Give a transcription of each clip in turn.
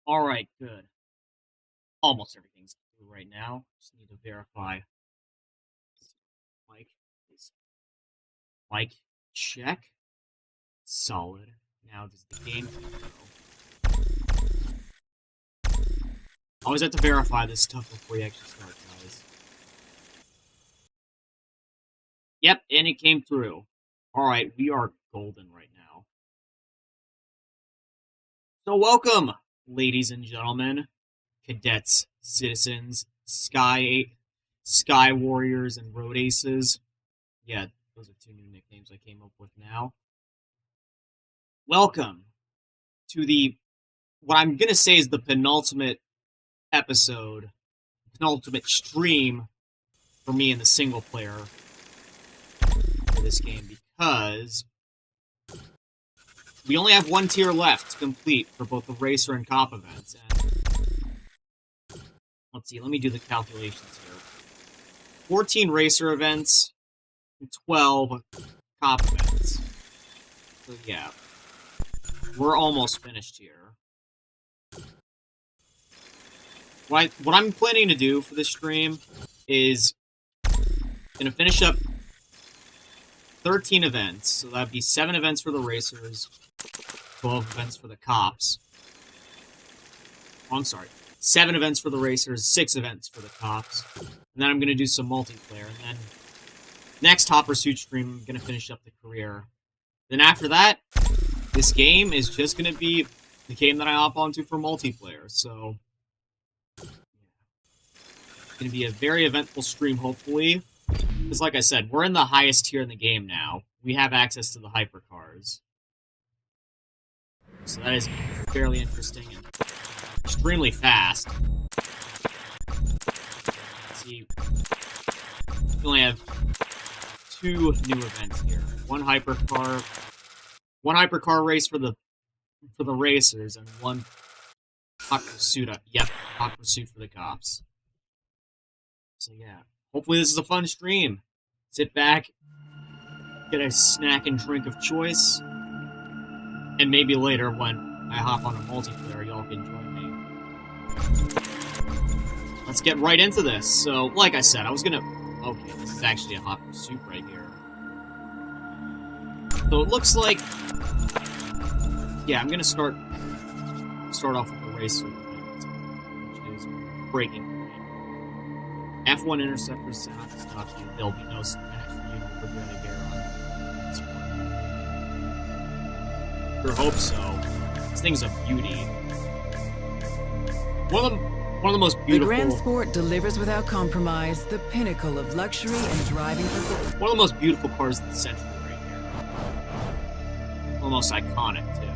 Alright, good. Almost everything's through right now. Just need to verify. Mic check. Solid. Now does the game go? Always have to verify this stuff before you actually start, guys. Yep, and it came through. Alright, we are golden right now. So welcome, ladies and gentlemen, cadets, citizens, sky warriors, and road aces. Yeah, those are two new nicknames I came up with now. Welcome to what I'm gonna say is the penultimate episode, penultimate stream for me in the single player for this game, because we only have one tier left to complete for both the racer and cop events. And let's see, let me do the calculations here. 14 racer events and 12 cop events. So yeah, we're almost finished here. What I'm planning to do for this stream is gonna finish up 13 events. So that'd be 7 events for the racers, 12 events for the cops. Oh, I'm sorry. 7 events for the racers, 6 events for the cops. And then I'm going to do some multiplayer. And then next Hot Pursuit stream, I'm going to finish up the career. Then after that, this game is just going to be the game that I hop onto for multiplayer. So it's going to be a very eventful stream, hopefully. Because like I said, we're in the highest tier in the game now. We have access to the Hypercars. So that is fairly interesting and extremely fast. Let's see, we only have 2 new events here. One hypercar race for the racers, and one hot pursuit. Hot pursuit for the cops. So yeah, hopefully this is a fun stream. Sit back, get a snack and drink of choice, and maybe later when I hop on a multiplayer, y'all can join me. Let's get right into this. So, like I said, okay, this is actually a hot pursuit right here. So it looks like, yeah, I'm gonna start off with the racer event, which is breaking point. F1 interceptors sound to stop you. There'll be no smash for you to really bear on. Sure hope so. This thing's a beauty. One of the most beautiful. The Grand Sport delivers without compromise the pinnacle of luxury and driving performance. One of the most beautiful cars in the century right here. Almost iconic too.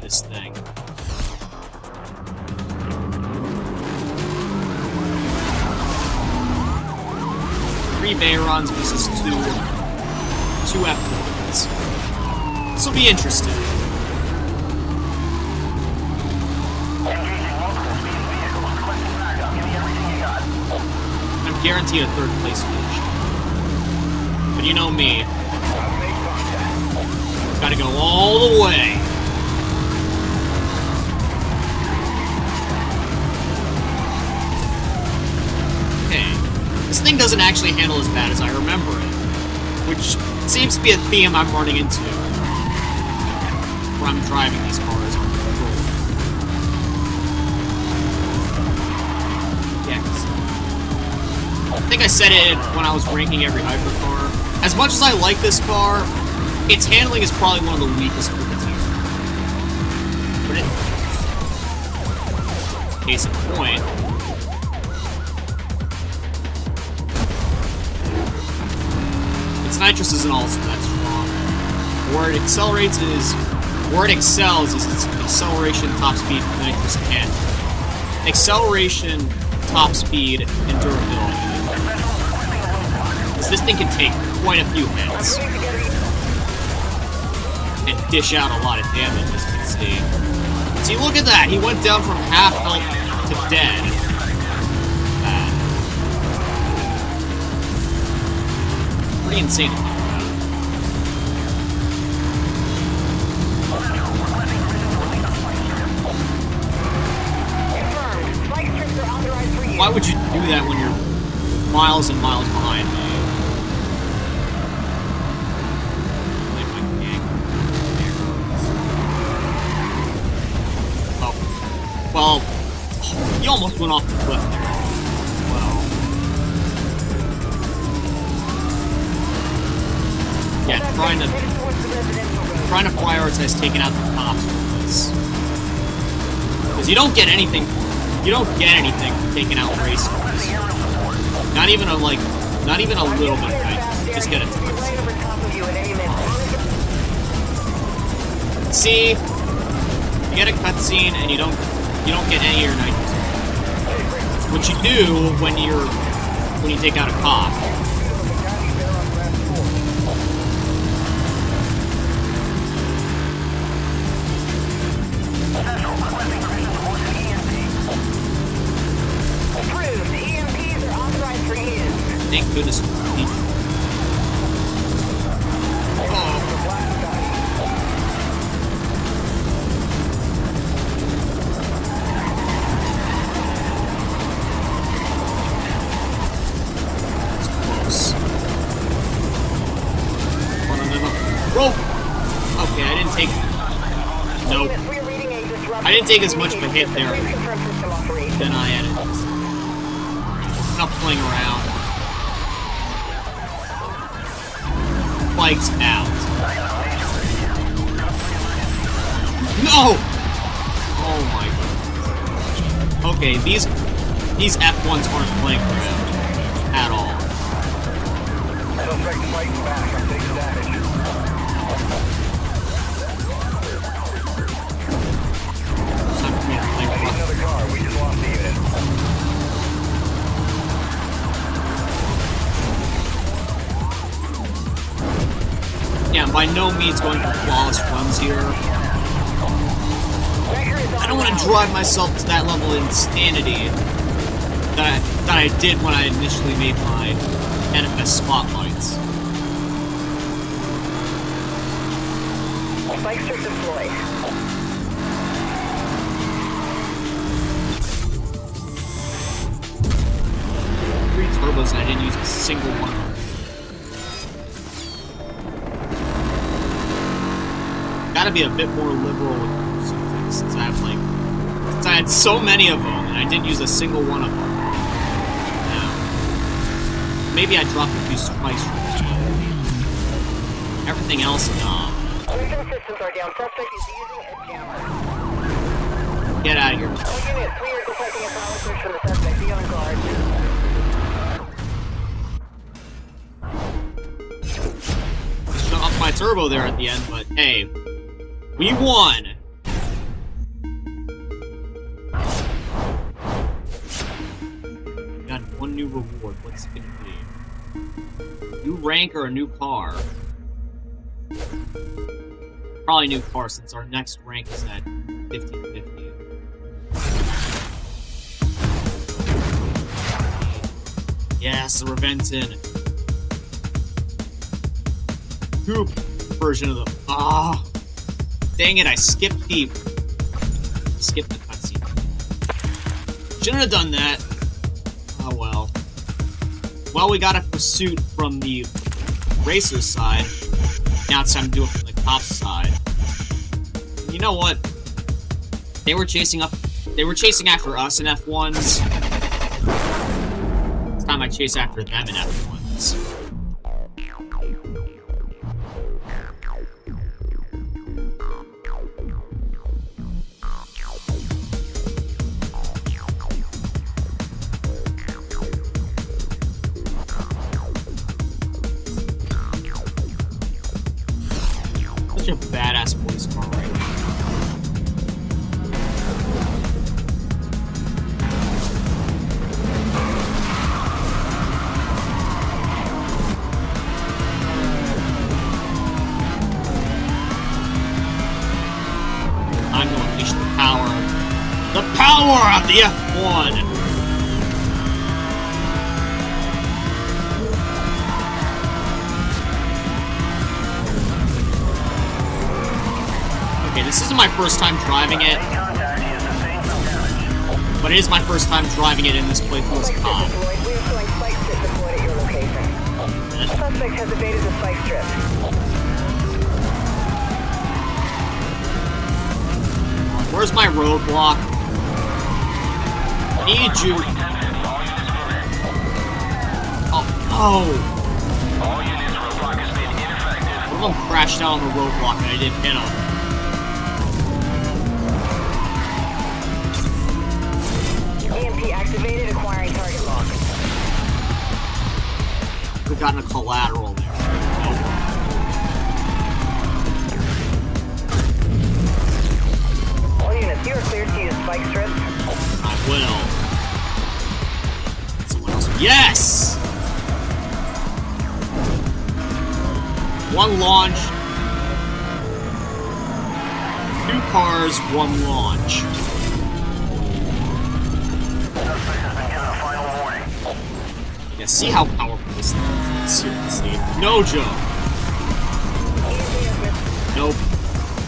This thing. 3 Bayrons versus 2 F1s. This will be interesting. I'm guaranteed a 3rd place finish. But you know me. Gotta go all the way. This thing doesn't actually handle as bad as I remember it, which seems to be a theme I'm running into when I'm driving these cars on the road. Yeah, I think I said it when I was ranking every hypercar. As much as I like this car, its handling is probably one of the weakest for the team. But case in point, nitrous isn't also that strong. Where it excels is its acceleration, top speed, nitrous can't. Acceleration, top speed, and durability. This this thing can take quite a few hits and dish out a lot of damage, as you can see. See, look at that! He went down from half health to dead. Pretty insane. Why would you do that when you're miles and miles behind me? Oh. Well, you almost went off the cliff there. Well. Yeah, trying to prioritize taking out the cops with this. Because you don't get anything. You don't get anything from taking out racers. Not even a little bit, right? Just get a taste. See, you get a cutscene and you don't get any of your nitros. It's what you do when you take out a cop. Thank goodness. Oh. It's close. Rope! Okay, I didn't take... Nope. I didn't take as much of a hit there than I had. I'm not playing around. Spikes out. No! Oh my god. Okay, these F1s aren't playing around at all. Time for me to play rough. Another car. We just lost the unit. Yeah, I'm by no means going for flawless runs here. I don't want to drive myself to that level of insanity that I did when I initially made my NFS spotlights. Spikes are deployed. 3 turbos and I didn't use a single one. Gotta be a bit more liberal with some things since I had so many of them and I didn't use a single one of them. Now, maybe I dropped a few spikes from this one. Everything else, nah. Systems are down. Suspect is using a jammer. Get out of here. All units, we are detecting a solid search for the suspect. Be on guard. Shut off my turbo there at the end, but hey. We won! Got one new reward. What's it gonna be? New rank or a new car? Probably new car since our next rank is at 1550. Yes, the Reventon. Coupe version of the... Ah! Dang it, I skipped the cutscene. Shouldn't have done that. Oh well. Well, we got a pursuit from the racer's side. Now it's time to do it from the cop's side. You know what? They were chasing after us in F1s. It's time I chase after them in F1s. Such a badass police car right now. power of the F1! Okay, this isn't my first time driving it, but it is my first time driving it in this playthrough as a cop. We are showing spike strips deployed at your location. The suspect has evaded the spike strip. Where's my roadblock? I need you. Oh. All units, roadblock has been ineffective. One of them crashed out on the roadblock and I didn't hit him. EMP activated, acquiring target lock. We've gotten a collateral there. All units, you are cleared to use spike strips. I will. Someone else. Yes! One launch. 2 cars, 1 launch. Yeah, see how powerful this thing is. Seriously. No joke. Nope.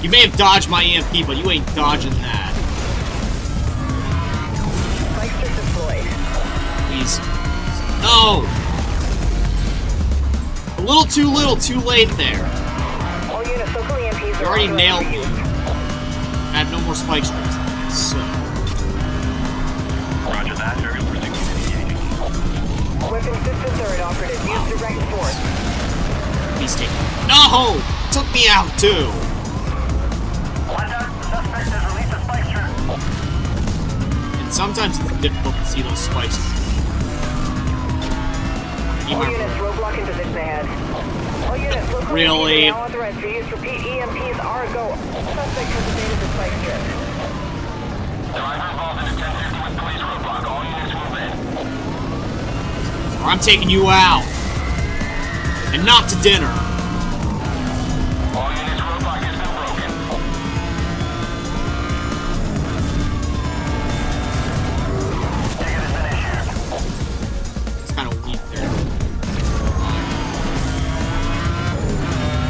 You may have dodged my EMP, but you ain't dodging that. Spike strip deployed. Please. No! A little, too late there. All units, local EMPs You are already authorized nailed for me. use. I have no more spike strips. So. Roger that. Aerial pursuit unit engaging. Weapon systems are inoperative. Use direct force. Please take it. No! Took me out too! Watch out. Suspect has released a spike strip. And sometimes it's difficult to see those spikes. Keep All my- units, roadblock in position ahead. All units, local Really? EMPs are now authorized for use. Repeat, EMPs are go. Suspect has evaded the spike strip. Driver involved in a 1050 with police roadblock. All units move in. Or I'm taking you out! And not to dinner! All units, roadblock has been broken. Ticket has been issued. It's kind of weak there.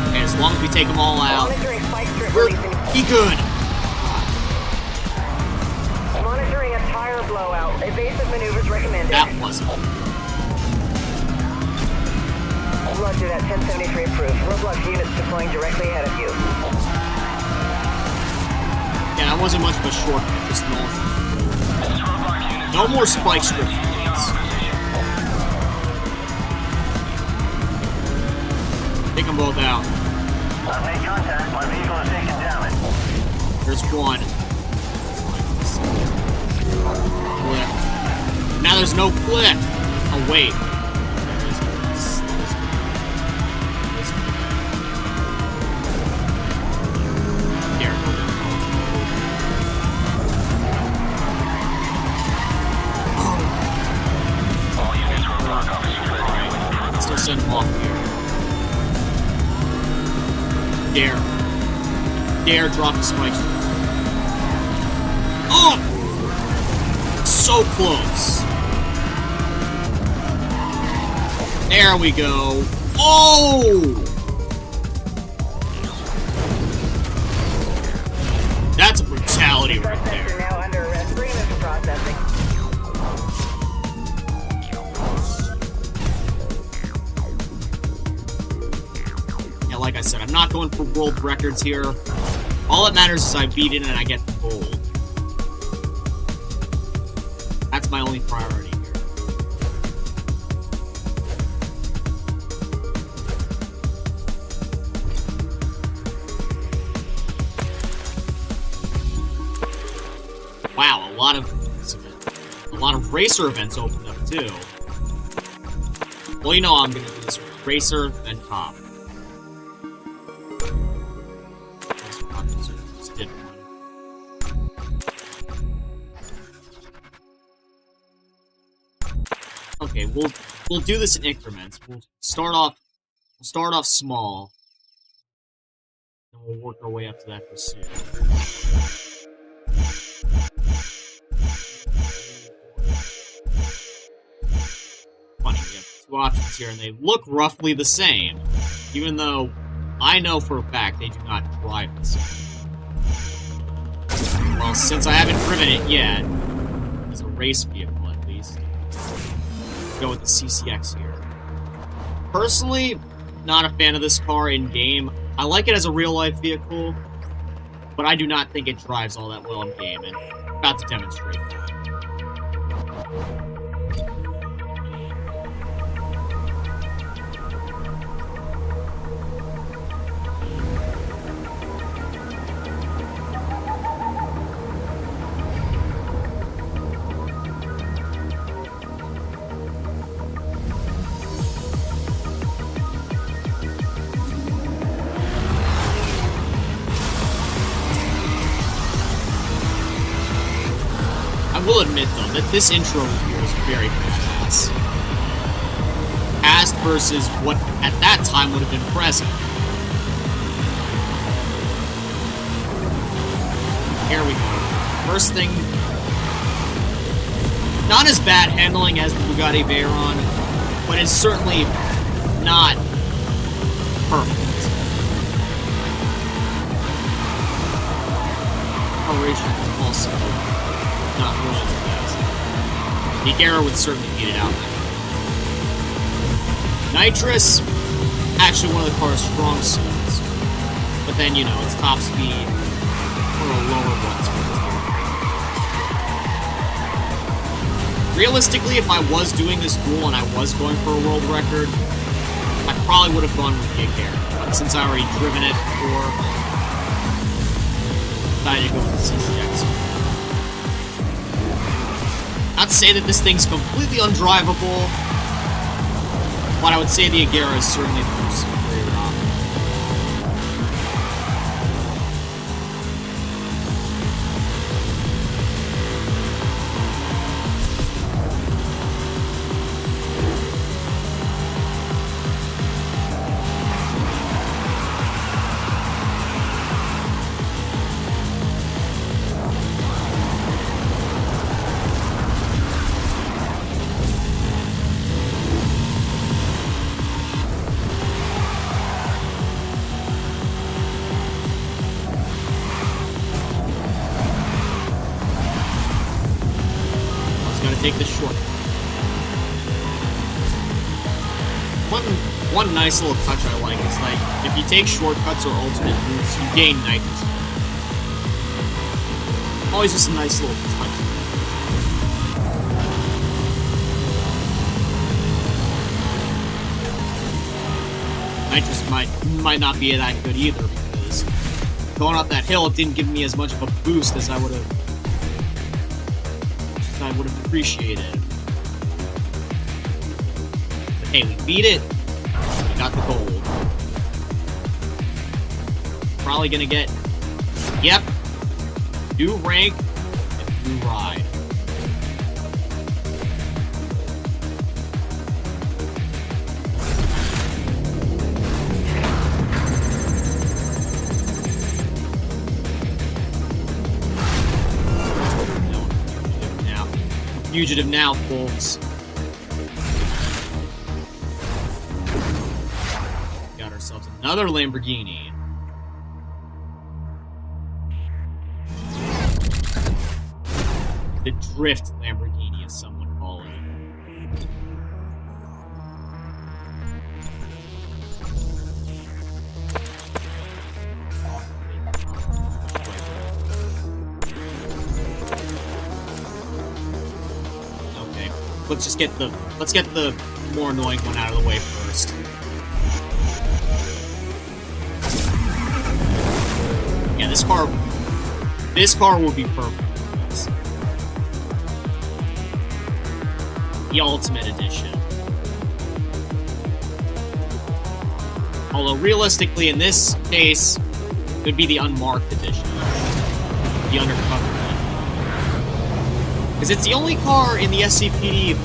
Okay, as long as we take them all out, Monitoring spike strip we're releasing. be good! Monitoring a tire blowout. Evasive maneuvers recommended. That wasn't. Roger that. 1073 approved. Roadblock units deploying directly ahead of you. Yeah, that wasn't much of a shortcut, just north. This roadblock unit. No more spike strips, Easy on please. position. Take them both out. I've made contact. My vehicle has taken damage. There's one. Cliff. Now there's no cliff! Oh, wait. There is. There. All units, roadblock officers ready. Let's still send them off here. Dare drop the spikes. Oh! So close. There we go. Oh! That's a brutality right Suspects there. are now under arrest. Bring them for processing. Yeah, like I said, I'm not going for world records here. All that matters is I beat it and I get the gold. That's my only priority here. Wow, a lot of racer events opened up too. Well, you know how I'm gonna do this: racer, then cop. Just did one. Okay, we'll do this in increments. We'll start off small, and we'll work our way up to that pursuit. two options here, and they look roughly the same, even though I know for a fact they do not drive the same. Well, since I haven't driven it yet, as a race vehicle at least, go with the CCX here. Personally, not a fan of this car in-game. I like it as a real-life vehicle, but I do not think it drives all that well in-game, and I'm about to demonstrate that. I will admit, though, that this intro here is very badass. Past versus what at that time would have been present. Here we go. First thing, not as bad handling as the Bugatti Veyron, but it's certainly not perfect. Operation is also not really the best. The Agera would certainly beat it out there. Nitrous, actually one of the car's strong suits. But then, you know, it's top speed for a lower one speed. Realistically, if I was doing this duel and I was going for a world record, I probably would have gone with the Agera. But since I already driven it before, I decided to go with the CCX. Not to say that this thing's completely undrivable, but I would say the Agera is certainly the most superior option. Take the short. One nice little touch I like is like if you take shortcuts or alternate routes, you gain nitrous. Always just a nice little touch. Nitrous might not be that good either because going up that hill it didn't give me as much of a boost as I would have appreciated. But hey, we beat it. We got the gold. Probably gonna get, yep, new rank and new ride. Fugitive now, folks. Got ourselves another Lamborghini. The Drift Lamborghini, as some would call it. Let's get the more annoying one out of the way first. Yeah, this car will be perfect for this. The Ultimate Edition. Although realistically, in this case, it would be the Unmarked Edition, the undercover. Because it's the only car in the SCPD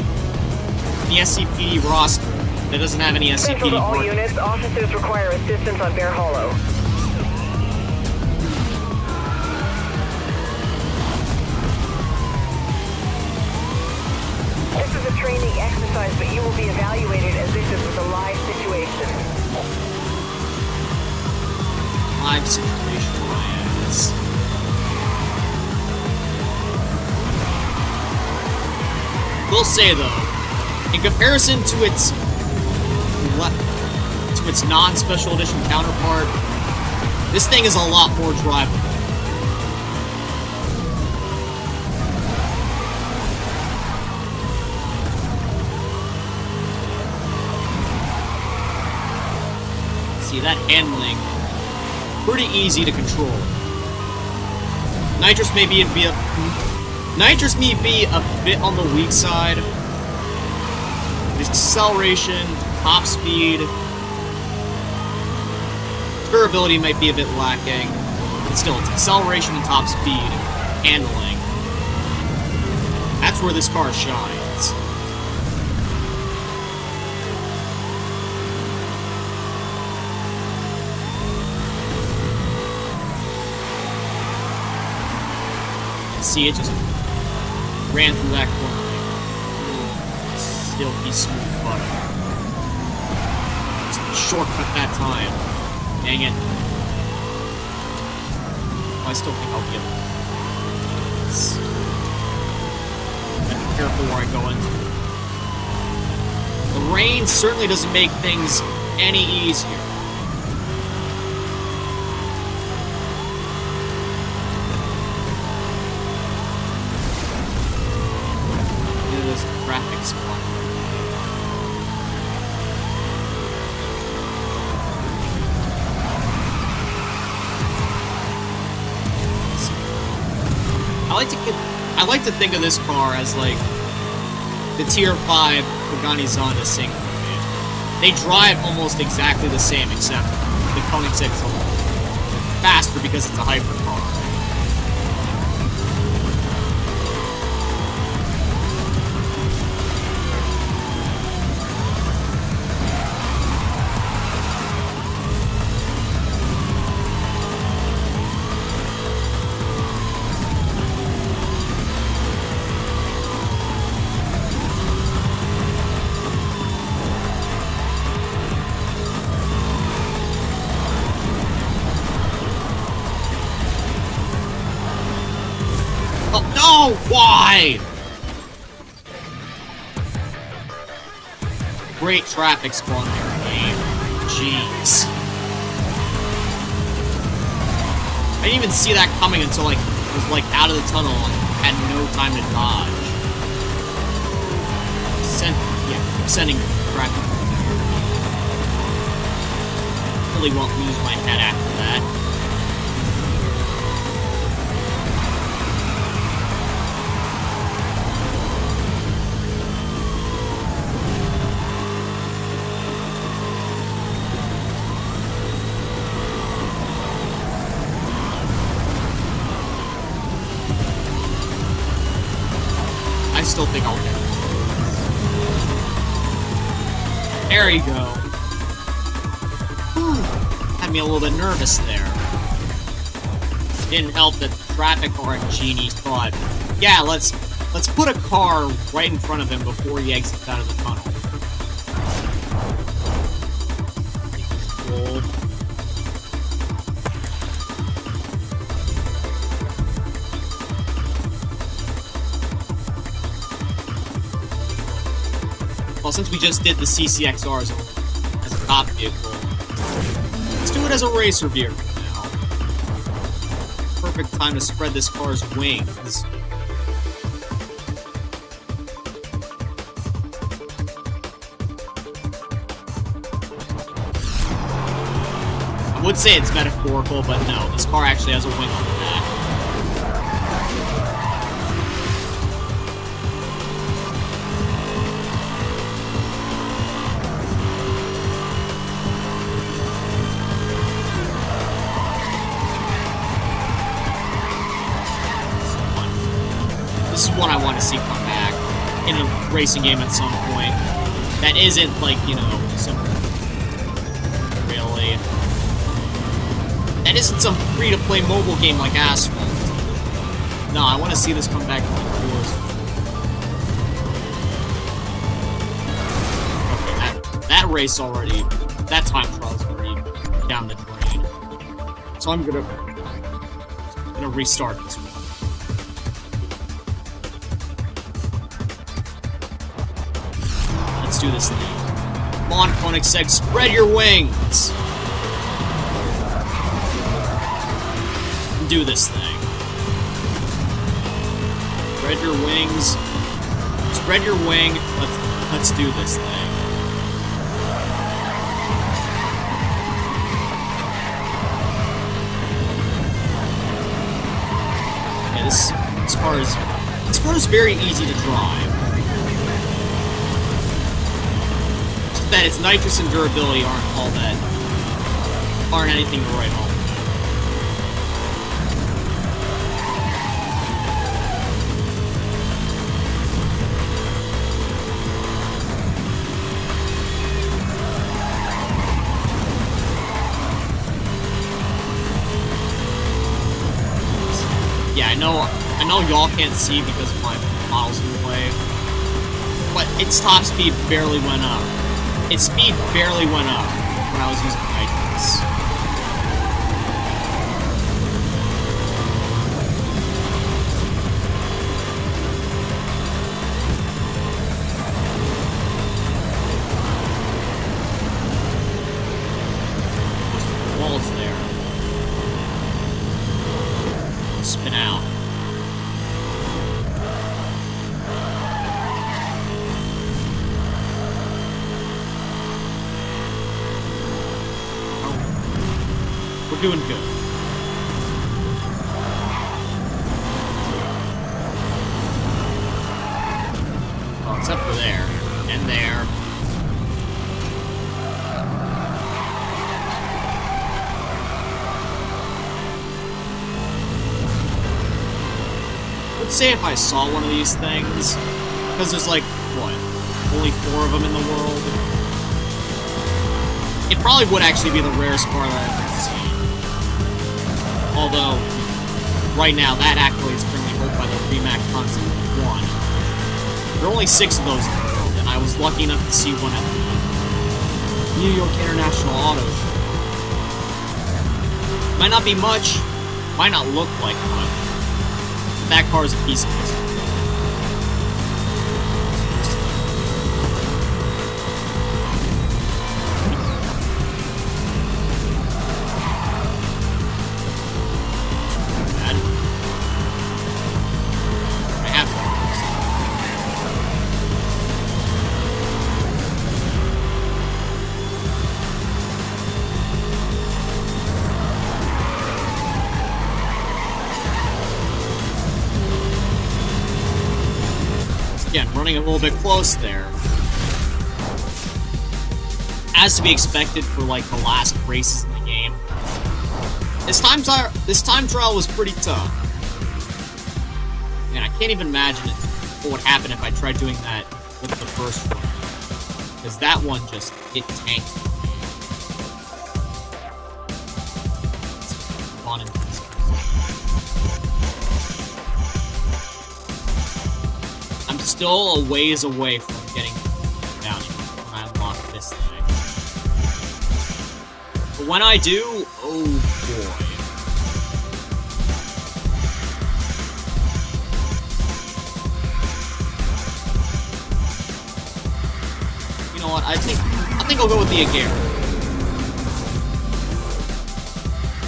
roster that doesn't have any SCPD Central to all working. units, officers require assistance on Bear Hollow. This is a training exercise, but you will be evaluated as if this was a live situation. Live situation, yes. Will say though, in comparison to its non-special edition counterpart, this thing is a lot more drivable. See, that handling, pretty easy to control. Nitrous may be a bit on the weak side. Its acceleration, top speed, durability might be a bit lacking, but still, it's acceleration and top speed, handling. That's where this car shines. See, it just ran through that corner like silky smooth butter. Just shortcut that time. Dang it. I still think I'll be able to. Gotta be careful where I go into. The rain certainly doesn't make things any easier. Traffic spot. I like to think of this car as like the Tier 5 Pagani Zonda Singleplayer. They drive almost exactly the same, except the Koenigsegg is a little faster because it's a hypercar. Oh, why? Great traffic spawn there, game. Jeez. I didn't even see that coming until like I was like out of the tunnel and had no time to dodge. Sending traffic. Really won't lose my head after that. I still think I'll get it. There you go. Whew. Had me a little bit nervous there. Didn't help that the traffic art genies thought, yeah, let's put a car right in front of him before he exits out of the tunnel. Pretty cool. Well, since we just did the CCXR as a top vehicle, let's do it as a racer vehicle now. Perfect time to spread this car's wings. I would say it's metaphorical, but no, this car actually has a wing on the back. This is one I want to see come back in a racing game at some point. That isn't like, you know, that isn't some free-to-play mobile game like Asphalt. No, I want to see this come back to the that race already, that time trial is already down the drain. So I'm gonna restart this one. Let's do this thing. Come on, Koenigsegg, spread your wings! Do this thing. Spread your wings. Spread your wing. Let's do this thing. Yeah, this car is very easy to drive. Just that its nitrous and durability aren't anything to write home. Yeah, I know y'all can't see because my model's in the way, but its top speed barely went up. Its speed barely went up when I was using nitrous. The wall's there. Spin out. We're doing good. Oh, except for there. And there. Let's say if I saw one of these things, because there's like, what, only 4 of them in the world? It probably would actually be the rarest car that I've ever seen. Although, right now, that accolade is currently held by the Rimac Constant 1. There are only 6 of those in the world, and I was lucky enough to see one at the New York International Auto Show. Might not be much, might not look like much. That car is a piece of history. I have Again, running a little bit close there. As to be expected for like the last races in the game. This time trial was pretty tough. And I can't even imagine what would happen if I tried doing that with the first one. Because that one just, it tanked. Fun and I'm still a ways away from getting down when I unlock this thing. But when I do, oh boy. You know what? I think I'll go with the Agera.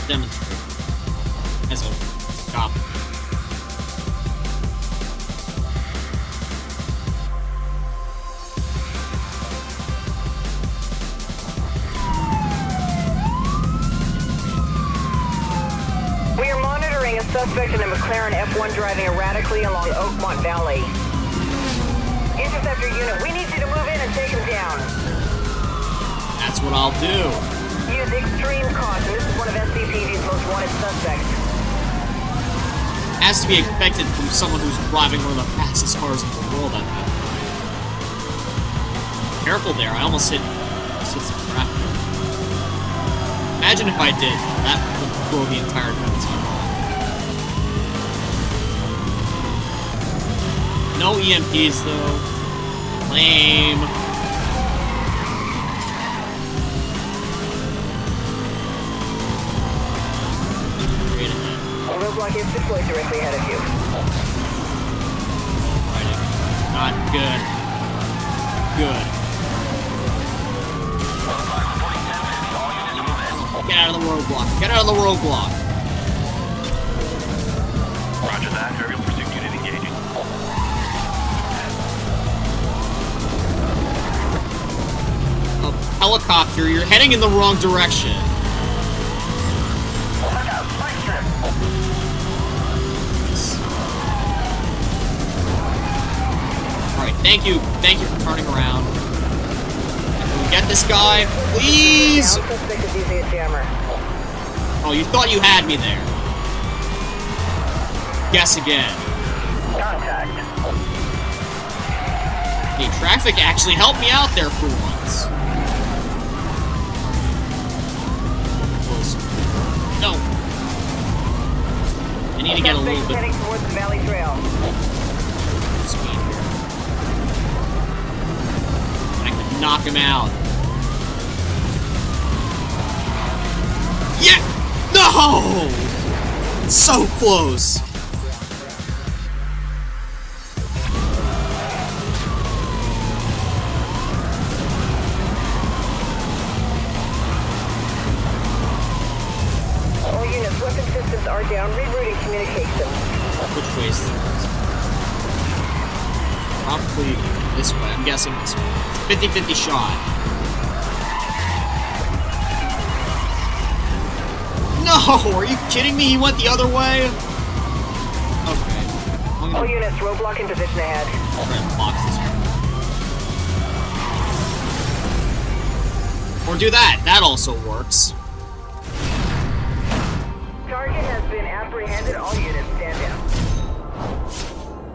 Demonstrate as a copy. A suspect in a McLaren F1 driving erratically along Oakmont Valley. Interceptor unit, we need you to move in and take him down. That's what I'll do. Use extreme caution. This is one of SCPD's most wanted suspects. As to be expected from someone who's driving one of the fastest cars in the world at that time. Careful there, I almost hit some traffic. Imagine if I did. That would throw the entire cutscene off. No EMPs though. Lame. roadblock is deployed directly ahead of you. Not good. Good. Get out of the roadblock. Get out of the roadblock. Roger that. Aerial pursuit unit engaging. A helicopter, you're heading in the wrong direction. Alright, thank you. Thank you for turning around. Can we get this guy? Please! Now suspect is using a jammer. Oh, you thought you had me there. Guess again. Contact. Hey, traffic actually helped me out there for once. Close. No. I need to get a little bit Heading towards the Valley Trail. speed here. I can knock him out. Yeah! No! So close. All units, weapon systems are down. Rerouting communications. Which way is this? Probably this way. I'm guessing this way. It's a 50-50 shot. No! Are you kidding me? He went the other way? Okay. I'm All gonna units, roadblock in position ahead. try and box this here. Or do that. That also works. Target has been apprehended. All units, stand down.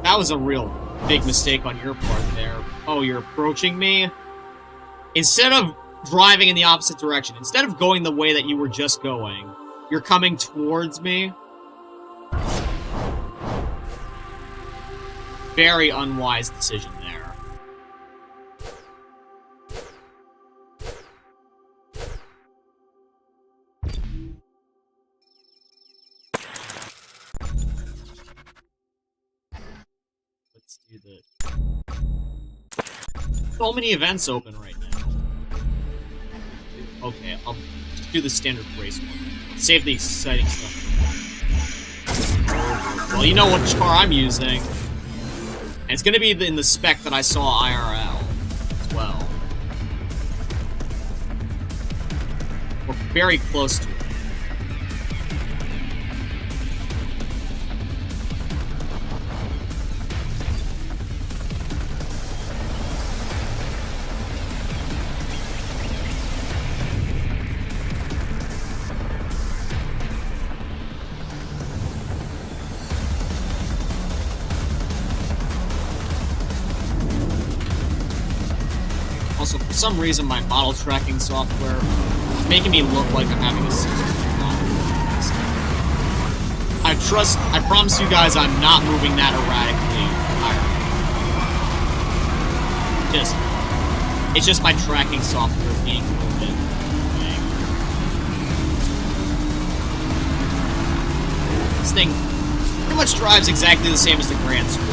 That was a real big mistake on your part there. Oh, you're approaching me? Instead of driving in the opposite direction, instead of going the way that you were just going, you're coming towards me? Very unwise decision there. Let's do the... So many events open right now. Okay, I'll just do the standard race one. Save the exciting stuff. Well, you know which car I'm using. And it's gonna be in the spec that I saw IRL as well. We're very close to it. Also, for some reason, my model tracking software is making me look like I'm having a seizure. I promise you guys I'm not moving that erratically. It's just my tracking software being a little bit vague. This thing pretty much drives exactly the same as the Grand Sport.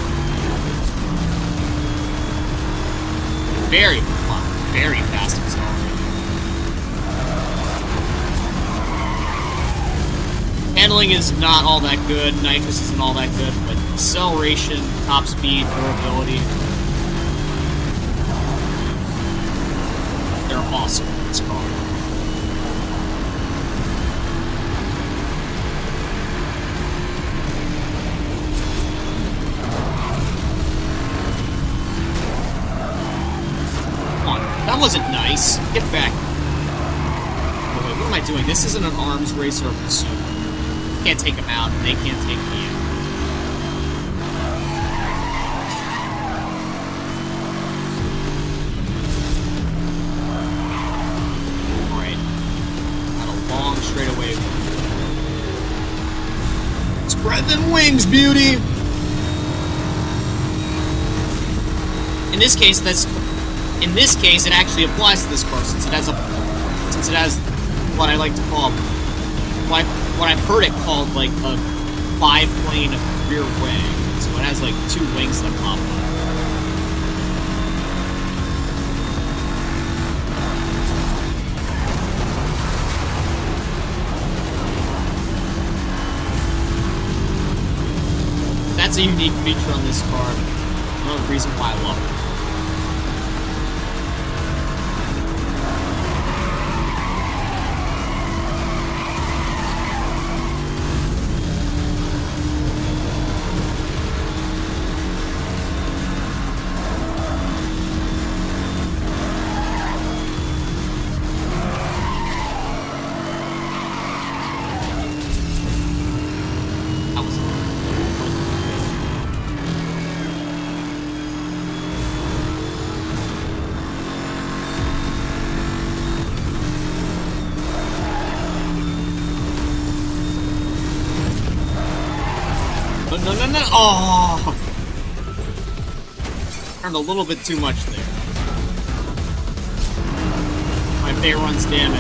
Very fast accelerating. Handling is not all that good, nitrous isn't all that good, but acceleration, top speed, durability, they're awesome in this car. That wasn't nice. Get back. Oh, wait, what am I doing? This isn't an arms race or a pursuit. Can't take them out, and they can't take me out. Alright. Got a long straightaway. Spread them wings, beauty! In this case, it actually applies to this car since it has what I like to call what I've heard it called like a 5-plane rear wing, so it has like 2 wings that pop up. That's a unique feature on this car. Another reason why I love it. No. Oh! Turned a little bit too much there. My bay runs damage.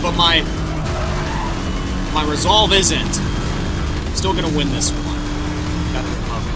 But my resolve isn't. I'm still gonna win this one. Gotta recover.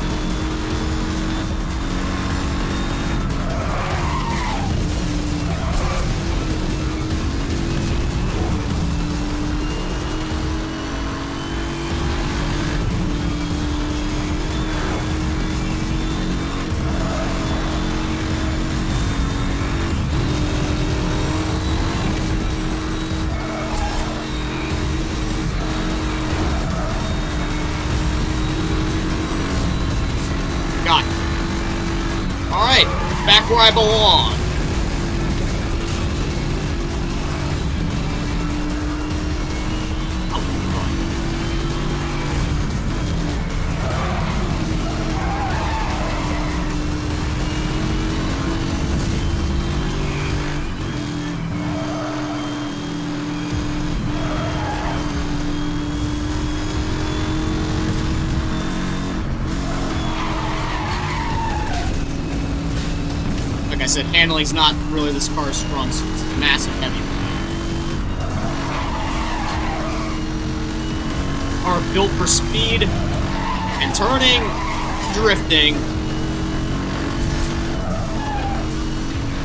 Back where I belong. Like I said, handling's not really this car's strong suit. It's a massive heavy wheel. Are built for speed and turning, drifting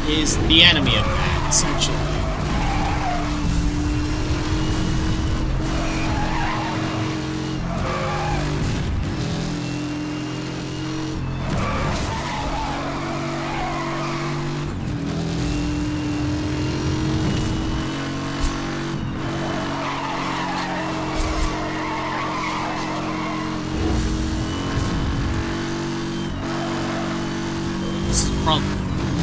is the enemy of that, essentially.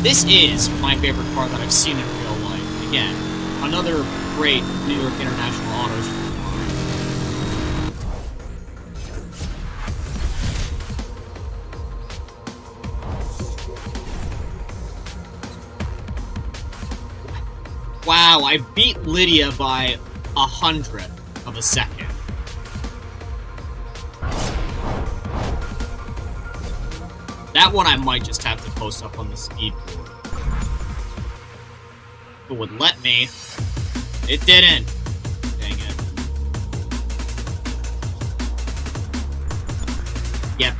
This is my favorite car that I've seen in real life. Again, another great New York International Auto Show. Wow, I beat Lydia by 100th of a second. That one I might just have to post up on the speed board. If it would let me. It didn't. Dang it. Yep.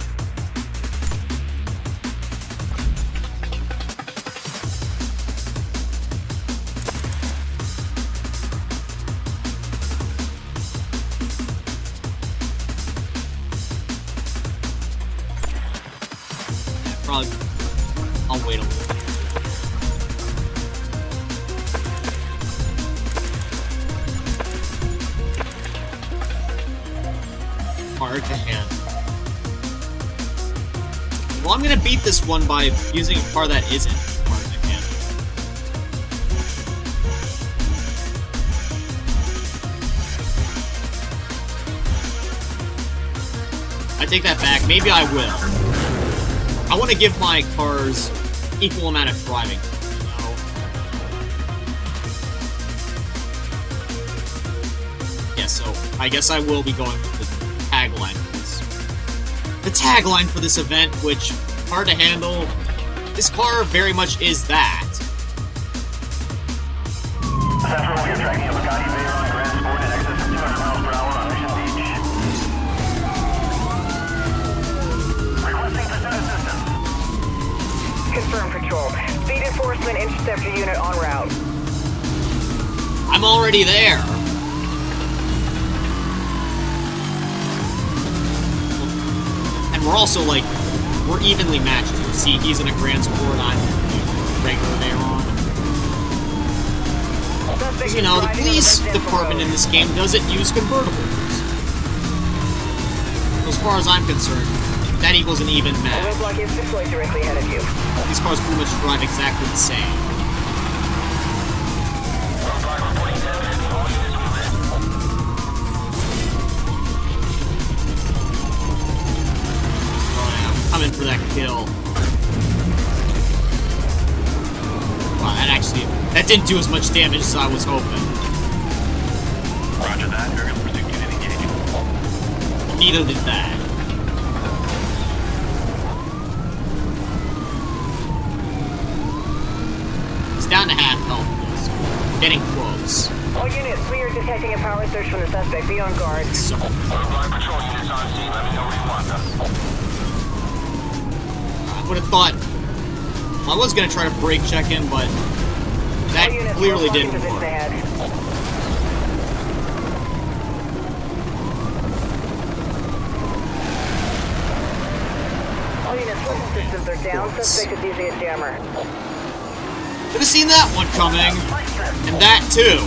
Probably. I'll wait a little. Hard to handle. Well, I'm gonna beat this one by using a car that isn't hard to handle. I take that back. Maybe I will. I want to give my cars equal amount of driving. Yeah, so I guess I will be going with the tagline for this. The tagline for this event, which, hard to handle, this car very much is that. Central, we are tracking a Bugatti Veyron Grand Sport in excess of 200 miles per hour on vehicle. Speed enforcement interceptor unit en route. I'm already there. And we're also, like, we're evenly matched here. See, he's in a Grand Sport, I'm regular there on. You know, the police department in this game doesn't use convertibles. So as far as I'm concerned, that equals an even match. Roadblock is deployed directly ahead of you. These cars pretty much drive exactly the same. Roadblock reporting 1050. All units move in. Oh yeah, I'm coming for that kill. Wow, that didn't do as much damage as I was hoping. Roger that. Aerial pursuit unit engaged. Neither did that. He's down to half health, so getting close. All units, we are detecting a power surge from the suspect. Be on guard. So, Roadblock patrol units on scene. Let me know where you want them. I would have thought... Well, I was going to try to brake check him, but that All units, clearly roadblock didn't position work. ahead. All units, weapon systems are down. Suspect is using a jammer. Could have seen that one coming. And that too.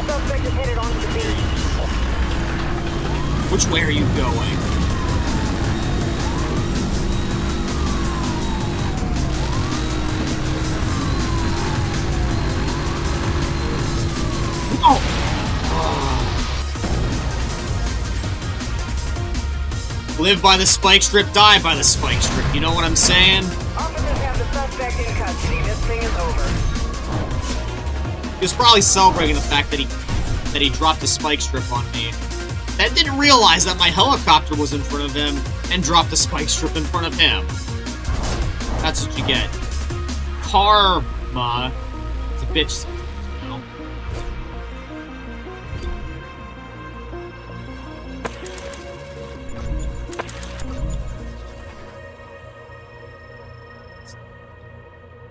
Suspect is headed onto the beach. Which way are you going? Oh! Live by the spike strip, die by the spike strip. You know what I'm saying? Officers have the suspect in custody. This thing is over. He was probably celebrating the fact that he dropped a spike strip on me. Then didn't realize that my helicopter was in front of him and dropped a spike strip in front of him. That's what you get. Karma. It's a bitch. You know?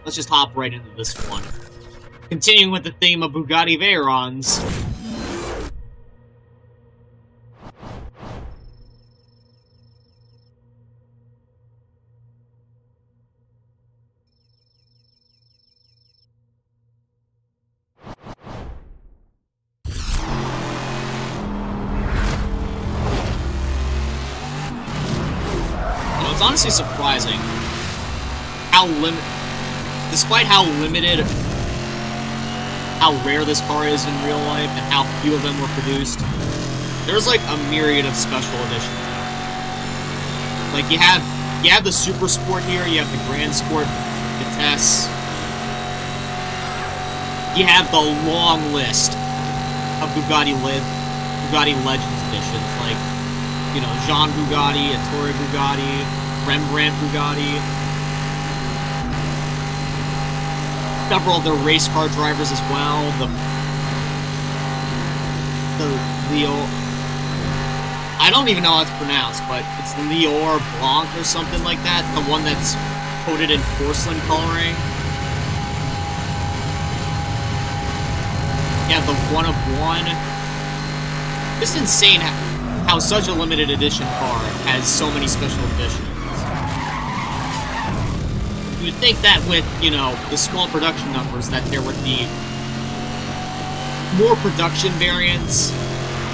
Let's just hop right into this one. Continuing with the theme of Bugatti Veyrons. It's honestly surprising how despite how limited, how rare this car is in real life and how few of them were produced, there's like a myriad of special editions. Like you have the Super Sport here, you have the Grand Sport, Vitesse. You have the long list of Bugatti Legends editions, like, you know, Jean Bugatti, Ettore Bugatti, Rembrandt Bugatti. Several of their race car drivers as well. The Leo, I don't even know how it's pronounced, but it's Leor Blanc or something like that. The one that's coated in porcelain coloring. Yeah, the one of one. Just insane how such a limited edition car has so many special editions. You would think that with, you know, the small production numbers that there would be more production variants,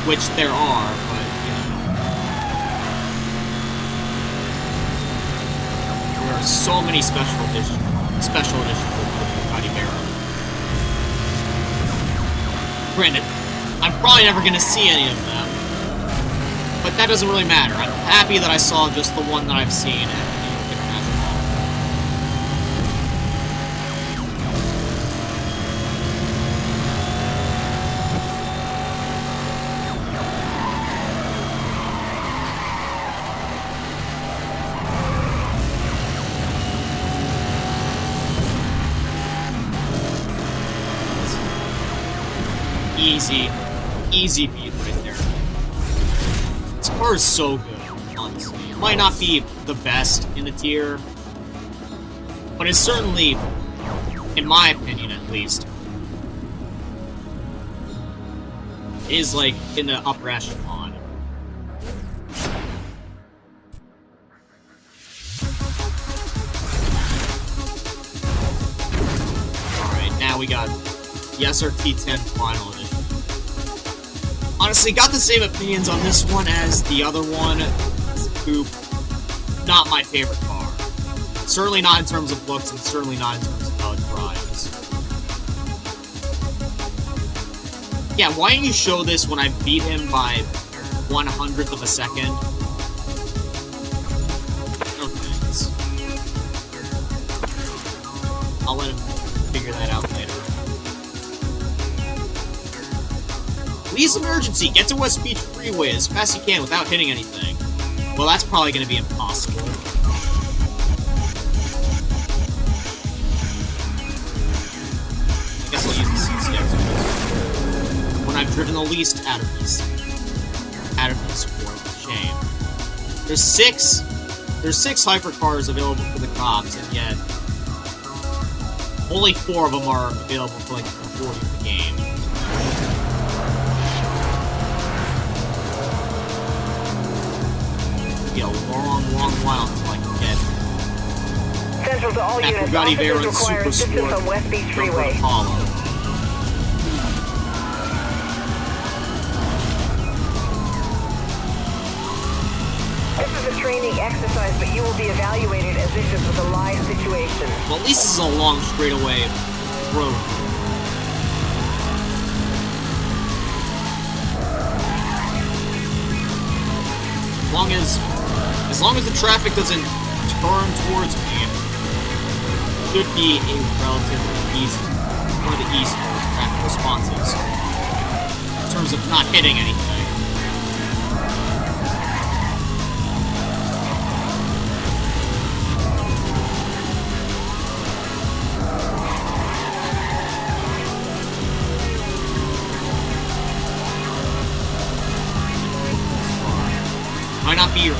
which there are, but, you know. There are so many special editions of the Bugatti Veyron. Granted, I'm probably never going to see any of them, but that doesn't really matter. I'm happy that I saw just the one that I've seen at the International Mall. Easy beat right there. This car is so good, honestly. might not be the best in the tier, but it's certainly, in my opinion at least, is like in the upper echelon. Alright, now we got the SRT-10 Final Edition. Honestly, got the same opinions on this one as the other one. It's a coupe. Not my favorite car. Certainly not in terms of looks, and certainly not in terms of how it drives. Yeah, why didn't you show this when I beat him by 1/100th of a second? No thanks. I'll let him figure that out later. Please emergency! Get to West Beach Freeway as fast as you can without hitting anything. Well, that's probably going to be impossible. I guess I'll use the CCX when I've driven the least out of this sport. Shame. There's six hypercars available for the cops, and yet only 4 of them are available for like the majority of the game. A long while until I can get Central to all that units. Bugatti Officers Veyron require Super assistance Sport on West Beach Freeway. Apollo. This is a training exercise, but you will be evaluated as if this was a live situation. Well, at least this is a long straightaway road. As long as the traffic doesn't turn towards me, it should be a relatively easy, one of the easier traffic responses in terms of not hitting anything. Might not be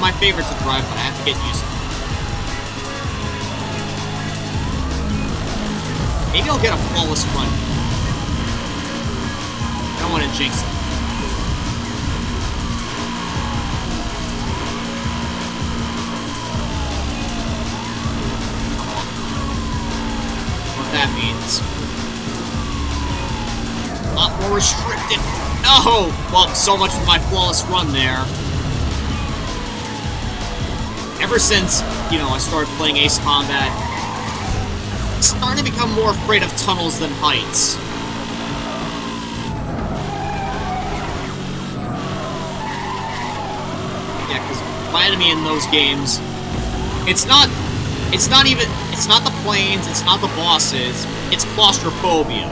my favorite to drive, but I have to get used to it. Maybe I'll get a flawless run. I don't want to jinx it. What that means. A lot more restricted. No! Well, so much for my flawless run there. Ever since, I started playing Ace Combat, I'm starting to become more afraid of tunnels than heights. Yeah, because my enemy in those games, it's not the planes, it's not the bosses, it's claustrophobia.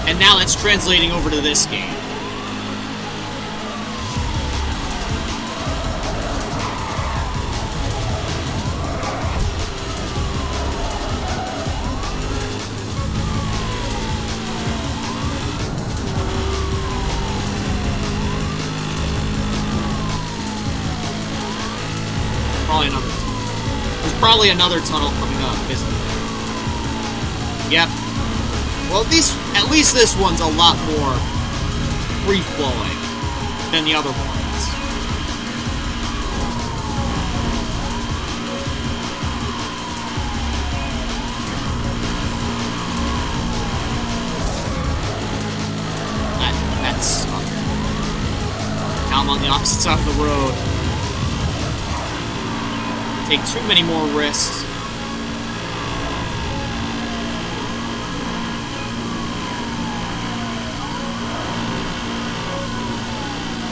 And now that's translating over to this game. There's probably another tunnel coming up, isn't there? Yep. Well, at least this one's a lot more free-flowing than the other ones. That sucked. Now I'm on the opposite side of the road. Take too many more risks.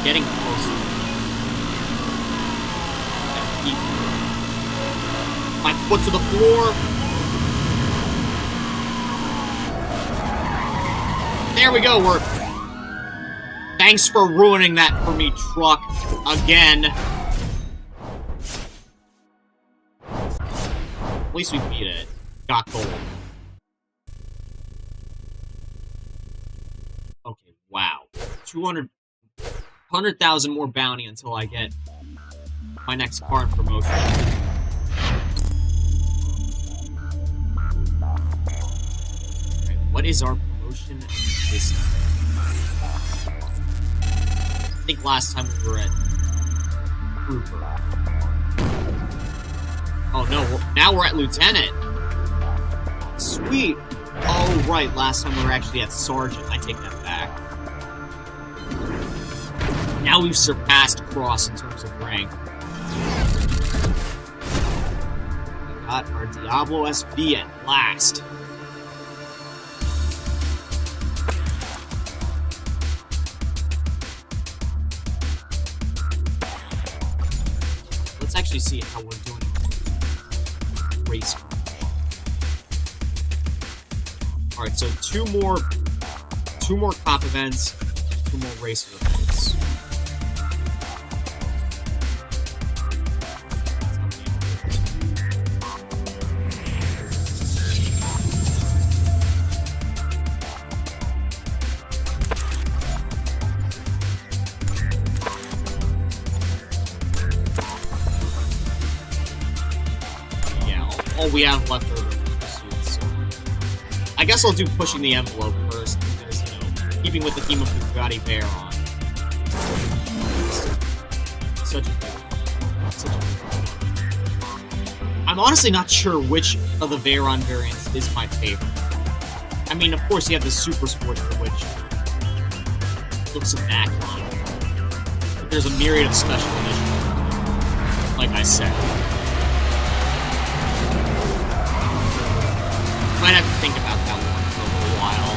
Getting closer. Keep my foot to the floor. There we go, thanks for ruining that for me, truck. Again. At least we beat it. Got gold. Okay, wow. 200 100,000 more bounty until I get my next car and promotion. Okay, what is our promotion this time? I think last time we were at Trooper. Oh no, now we're at Lieutenant. Sweet. Oh right, last time we were actually at Sergeant. I take that back. Now we've surpassed Cross in terms of rank. We got our Diablo SV at last. Let's actually see how we're doing in race. Alright, so two more cop events, 2 more racer events. All we have left over pursuits. So I guess I'll do pushing the envelope first, because, you know, keeping with the theme of Bugatti Veyron. Such a I'm honestly not sure which of the Veyron variants is my favorite. I mean, of course, you have the Super Sporter, which looks immaculate. But there's a myriad of special editions, like I said. Might have to think about that one for a little while.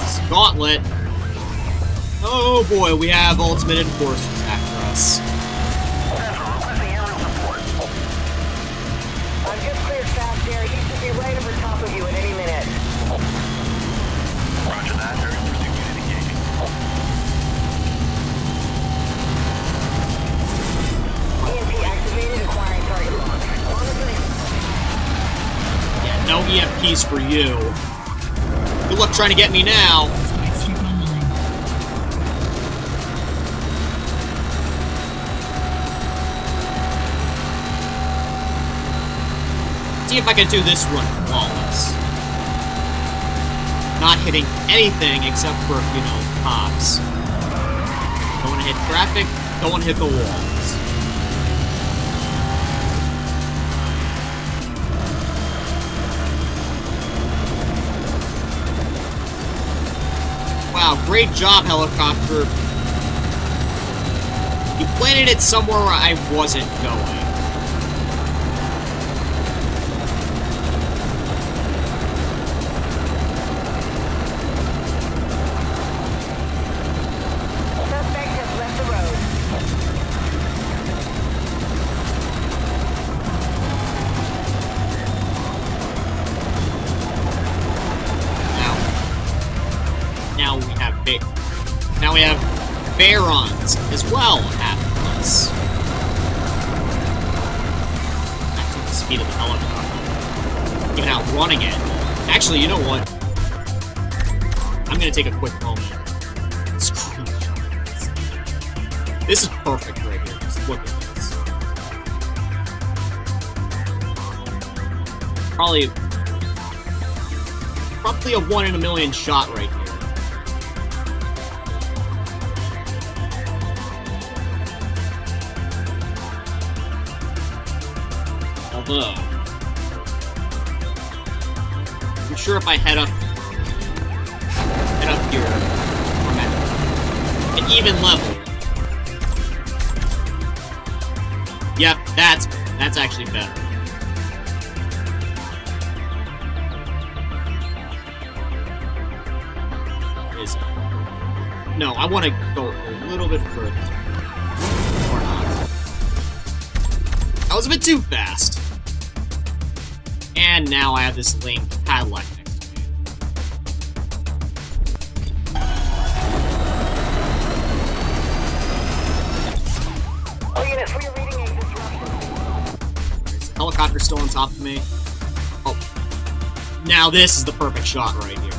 This is Gauntlet. Oh boy, we have Ultimate Enforcers after us. Right over top of you at any minute. Roger that. Very pursuit unit engaging. EMP activated, acquiring target launch. Yeah, no EMPs for you. Good luck trying to get me now. See if I can do this run flawless. Not hitting anything except for, you know, cops. Don't want to hit traffic, don't want to hit the walls. Wow, great job, helicopter. You planted it somewhere where I wasn't going. Now we have Veyrons as well after us. Actually, the speed of the helicopter. Even outrunning it. Actually, you know what? I'm gonna take a quick moment. Screenshots. This is perfect right here. Just look at this. Probably a 1 in a million shot right here. Although, I'm sure if I head up here, I'm at an even level. Yep, that's actually better. Is it? No, I want to go a little bit further. Or not. That was a bit too fast. And now I have this lame Cadillac next to me. All units, we are reading a disruption. Helicopter's still on top of me. Oh. Now this is the perfect shot right here.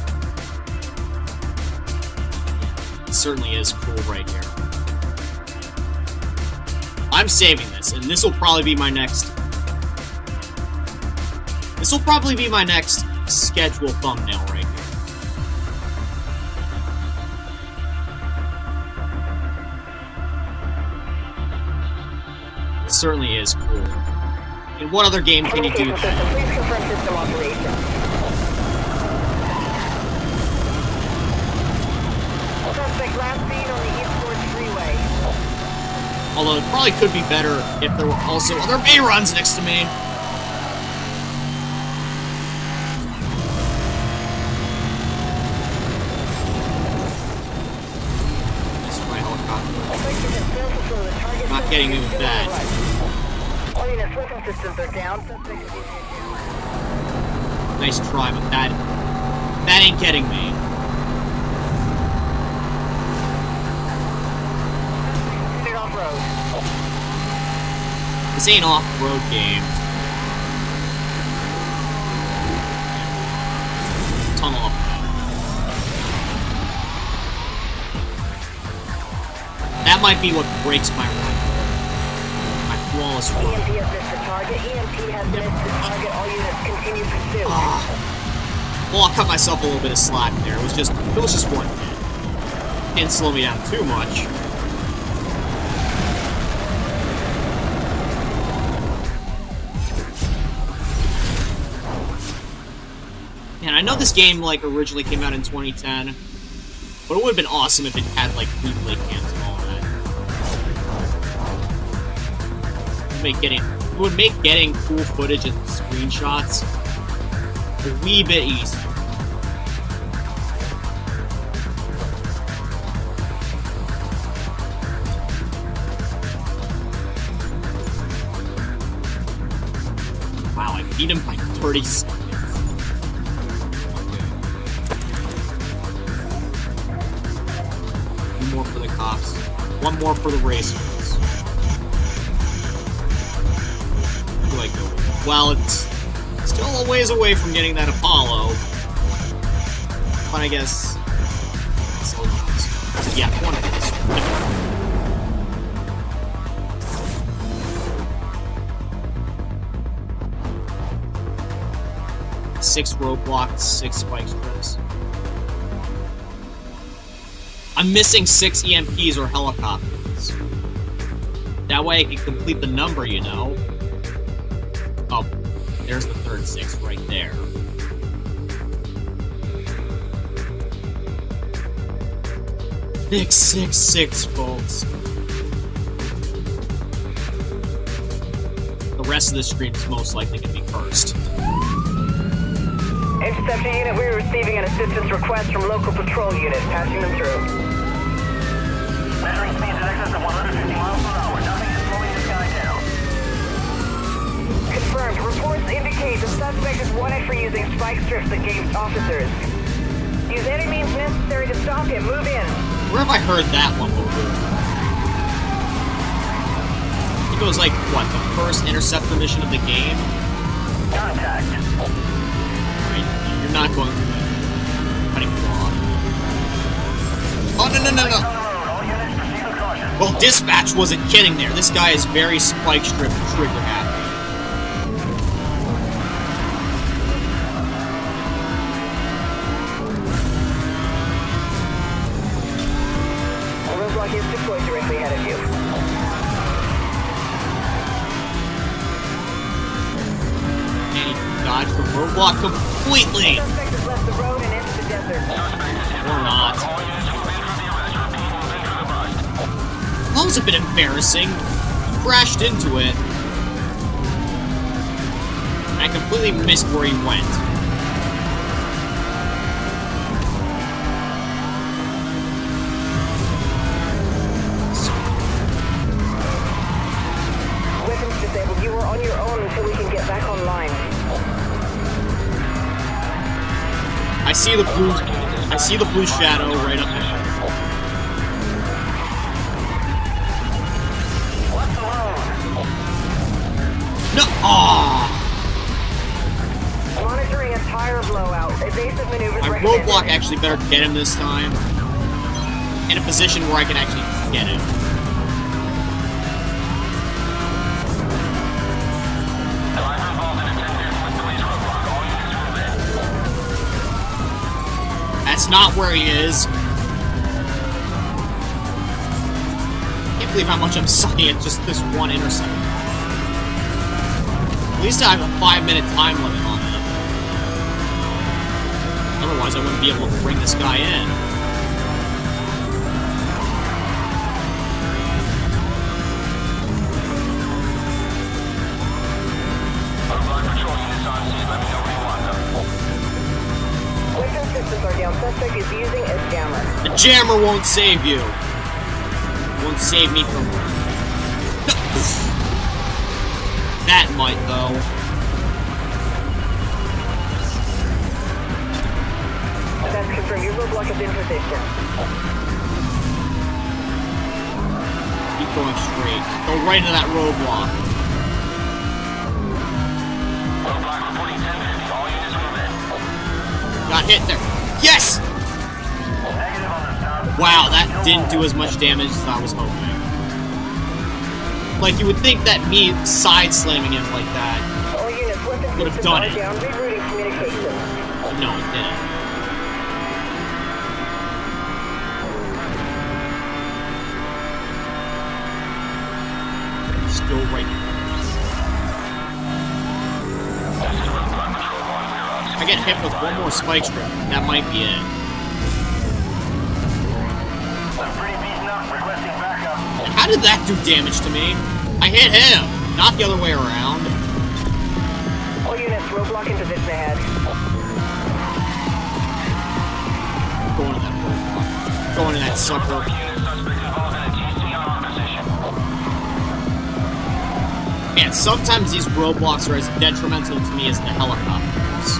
It certainly is cool right here. I'm saving this, and this will probably be my next... This will probably be my next schedule thumbnail right here. It certainly is cool. In what other game can you do that? Please confirm system operation. Suspect last seen on the Eastport Freeway. Although it probably could be better if there were also other B-runs next to me. Not getting me with that. All units, weapon systems are down. Nice try, but that ain't getting me. Get off-road. This ain't off-road game. Tunnel up. That might be what breaks my run. My flawless run. EMP has missed the target. EMP has missed the target. All units continue pursuit. Well, I'll cut myself a little bit of slack there. It was just one hit. Didn't slow me down too much. Man, I know this game like originally came out in 2010, but it would have been awesome if it had like replay cams and all that. It would make getting cool footage and screenshots a wee bit easier. Wow, I beat him by 30 seconds. One more for the cops. One more for the racers. Who do I go with? Well, it's still a ways away from getting that Apollo. But I guess... yeah, one of these. 6 roadblocks, 6 spike strips. I'm missing 6 EMPs or helicopters. That way I can complete the number, you know. Oh, there's the third 6 right there. Six, folks. The rest of the stream is most likely going to be cursed. Interceptor unit, we are receiving an assistance request from local patrol unit. Passing them through. Measuring speeds in excess of 150 miles per hour. Nothing is slowing this guy down. Confirmed. Reports indicate the suspect is wanted for using spike strips against officers. Use any means necessary to stop him. Move in. Where have I heard that one before? It goes like, what, the first interceptor mission of the game? Contact. Right, you're not going through that. Cutting off. Oh, no. All units proceed with caution. Well, dispatch wasn't kidding there. This guy is very spike strip trigger happy. Roadblock is deployed directly ahead of you. And he dodged the roadblock completely. Suspect has left the road and entered the desert. Or not. That was a bit embarrassing. He crashed into it. I completely missed where he went. Weapons disabled. You are on your own until we can get back online. I see the blue shadow right up there. What's the line? Fire blowout. Evasive maneuvers My recommended. roadblock actually better get him this time. In a position where I can actually get him. Driver involved in a 1050 with police roadblock. All units move in. That's not where he is. Can't believe how much I'm sucking at just this one intersection. At least I have a 5-minute time limit on it. Otherwise, I wouldn't be able to bring this guy in. Roadblock patrol units on scene. Let me know where you want them. Weapon systems are down. Suspect is using a jammer. The jammer won't save you. Won't save me from... That might, though. That's confirmed. Your roadblock is in position. Keep going straight. Go right into that roadblock. Roadblock reporting 1050. All units move in. Got hit there. Yes! Negative on the stop. Wow, that didn't do as much damage as I was hoping. Like, you would think that me side-slamming him like that All units, weapon would have systems done are it. down. Rerouting communications. No, it didn't. Still right here. If I get hit with one more spike strip, that might be it. I'm pretty beaten up. Requesting backup. And how did that do damage to me? I hit him, not the other way around. All units, roadblock in position ahead. Going to that roadblock. Going to that sucker. Unit suspect involved in a TC on position. Man, sometimes these roadblocks are as detrimental to me as the helicopters.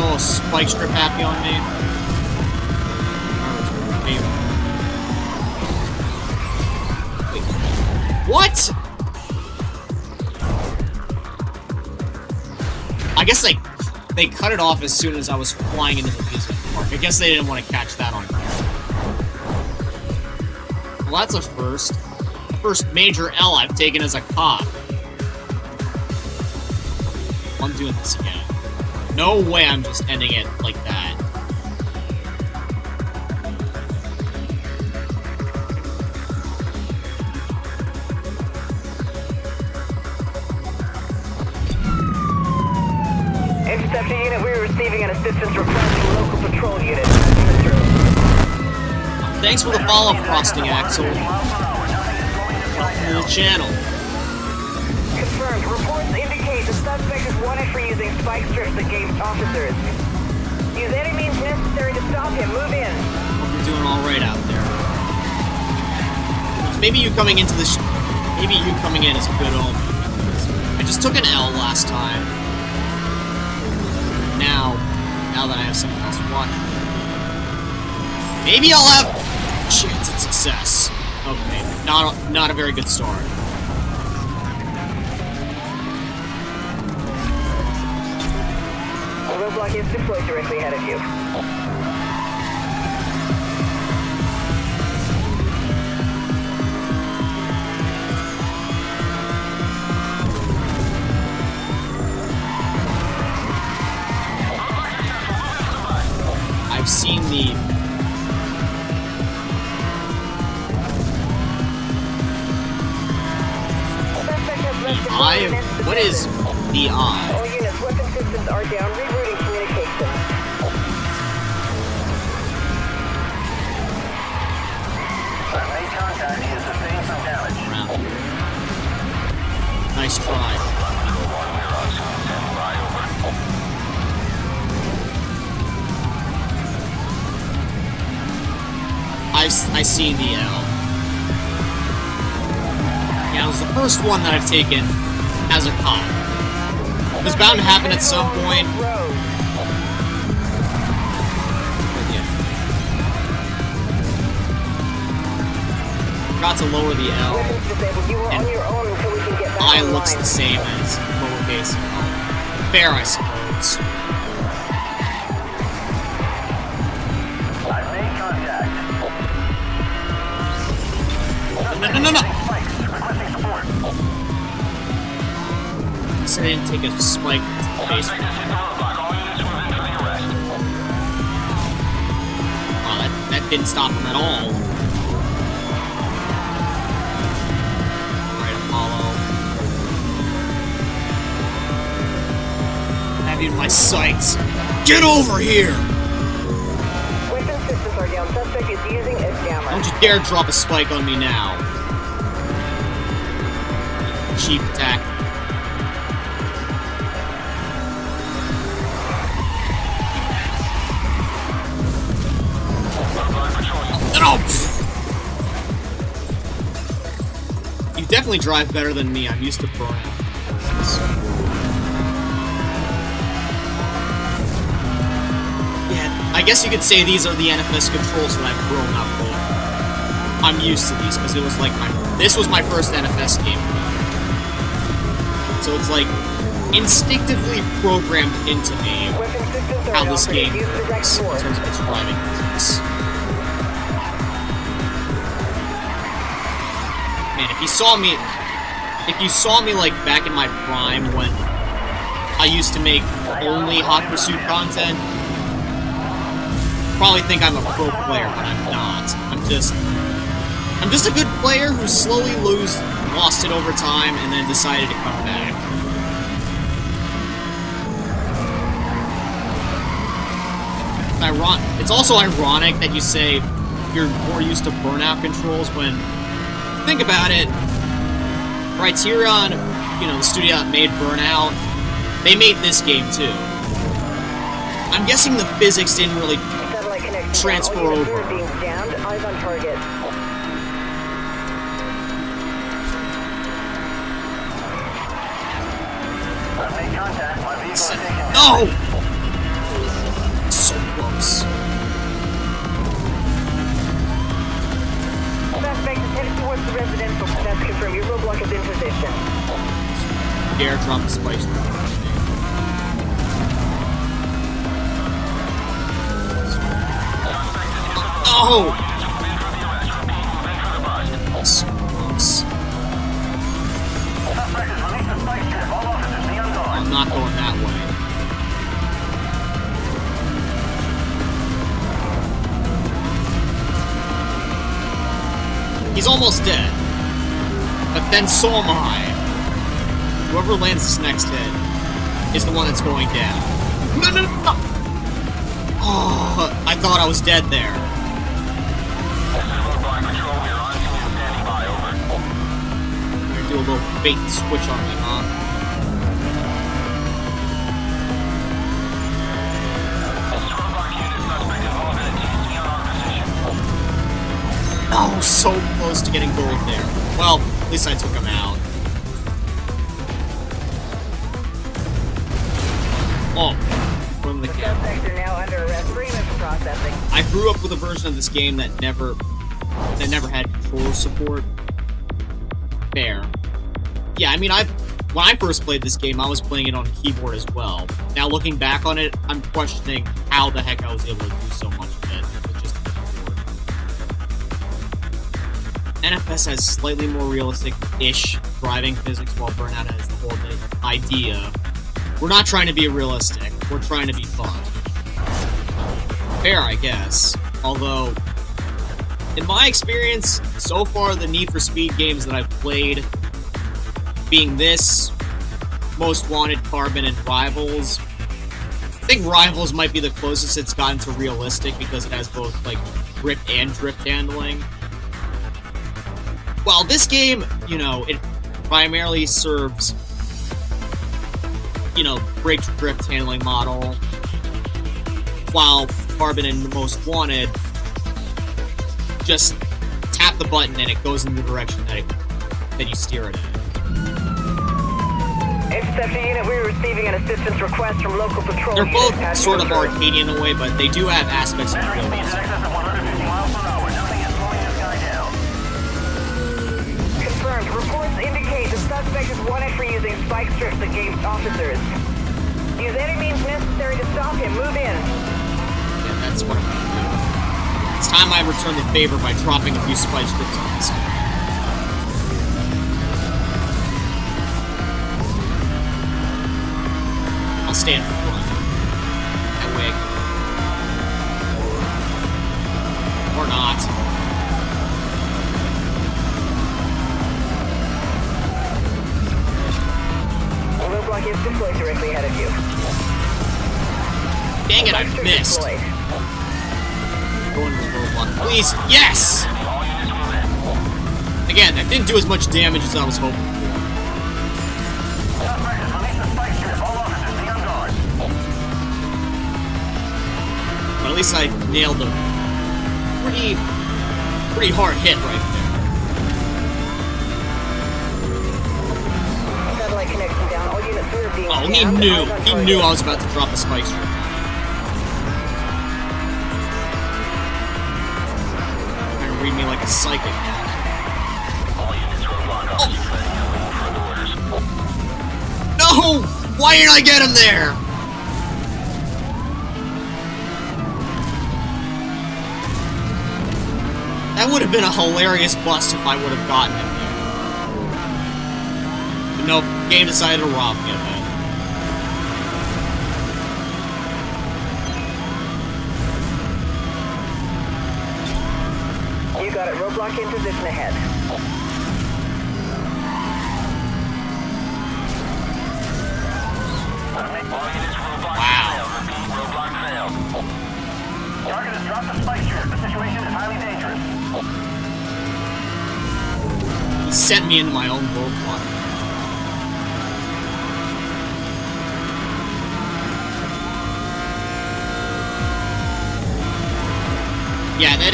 Oh, spike strip happy on me. Wait, what? I guess they cut it off as soon as I was flying into the amusement park. I guess they didn't want to catch that on camera. Well, that's a first. First major L I've taken as a cop. I'm doing this again. No way I'm just ending it like that. Interceptor unit, we're receiving an assistance request from local patrol unit. Passing through. Thanks for the follow, Frosting Axel. Welcome to the channel. Confirmed. Reports indicate the suspect is wanted for using spike strips against officers. Use any means necessary to stop him. Move in. Hope you're doing all right out there. Maybe you coming into this. Maybe you coming in is a good omen. I just took an L last time. Now that I have someone else watching, maybe I'll have a chance at success. Okay, not a very good start. A roadblock is deployed directly ahead of you. I've seen the... eye of... What is the eye? All units, weapon systems are down. Rerouting communication. I've made contact. He has sustained some damage. Around. Nice try. I see the L. Yeah, it was the first one that I've taken as a cop. It was bound to happen at some point. But yeah. Forgot to lower the L. Weapons disabled. You are on your own until we can get back I online. looks the same as lowercase case, fair, I suppose. I've made contact. No. Spikes. Requesting support. So I didn't take a spike to the face. Suspect has hit the roadblock. All units move in for the arrest. Oh, that didn't stop him at all. Right, Apollo. I have you in my sights. Get over here! Weapon systems are down. Suspect is using a jammer. Don't you dare drop a spike on me now. Cheap attack. No! You definitely drive better than me. I'm used to burnout. Yeah, I guess you could say these are the NFS controls that I've grown up with. I'm used to these because it was like this was my first NFS game. So it's like instinctively programmed into me Weapon systems are how down. this game Use the works in force. terms of its driving physics. Man, if you saw me like back in my prime when I used to make only Hot Pursuit content, probably think I'm a pro player, but I'm not. I'm just a good player who slowly lost it over time and then decided to come back. It's also ironic that you say you're more used to burnout controls when, think about it, Criterion, the studio that made Burnout, they made this game too. I'm guessing the physics didn't really Satellite connection transfer down. All units over. are being jammed. Eyes on target. I've made contact. My vehicle is taken. No! So close. Suspect is headed towards the residential. That's confirmed. Your roadblock is in position. Airdrop the spice. Oh! So close. Suspect has released the spike strip. All officers be on guard. I'm not going that way. He's almost dead. But then so am I. Whoever lands this next hit is the one that's going down. No! Oh, I thought I was dead there. This is roadblock control. We are on scene and standing by. Over. You're gonna do a little bait and switch on me, huh? This is roadblock unit. Suspect involved in a TC on our position. Oh, so close to getting gold there. Well, at least I took him out. Oh, from the camera. Suspects are now under arrest for image processing. I grew up with a version of this game that never had controller support. Fair. Yeah, I mean, when I first played this game, I was playing it on keyboard as well. Now, looking back on it, I'm questioning how the heck I was able to do so much of it with just the keyboard. NFS has slightly more realistic-ish driving physics, while Burnout has the whole idea. We're not trying to be realistic. We're trying to be fun. Fair, I guess. Although, in my experience, so far the Need for Speed games that I've played, being this, Most Wanted, Carbon, and Rivals, I think Rivals might be the closest it's gotten to realistic because it has both, like, grip and drift handling. While this game, it primarily serves, brake drift handling model, while Carbon and Most Wanted just tap the button and it goes in the direction that you steer it in. Interceptor unit, we're receiving an assistance request from local patrol. They're both unit. sort of arcadey in a way, but they do have aspects of Battery speeds in realism. excess of 150 miles per hour. Nothing is slowing this guy down. Confirmed. Reports indicate the suspect is one entry using spike strips against officers. Use any means necessary to stop him. Move in. Yeah, that's what I'm gonna do. It's time I return the favor by dropping a few spike strips on this guy. I'll stay in front. That way I can... Or not. The roadblock is deployed directly ahead of you. Dang it, I missed. Deployed. Going to the roadblock. Please, yes! Again, that didn't do as much damage as I was hoping for. But at least I nailed a pretty hard hit right there. Satellite connection down. All units are being Oh, he jammed. knew. Eyes on He target. knew I was about to drop a spike strip. Trying to read me like a psychic. No! Why didn't I get him there? That would have been a hilarious bust if I would have gotten him there. But nope, game decided to rob me of that. You got it. Roadblock in position ahead. Wow. Target has dropped the spike strip. The situation is highly dangerous. He sent me into my own roadblock. Yeah, that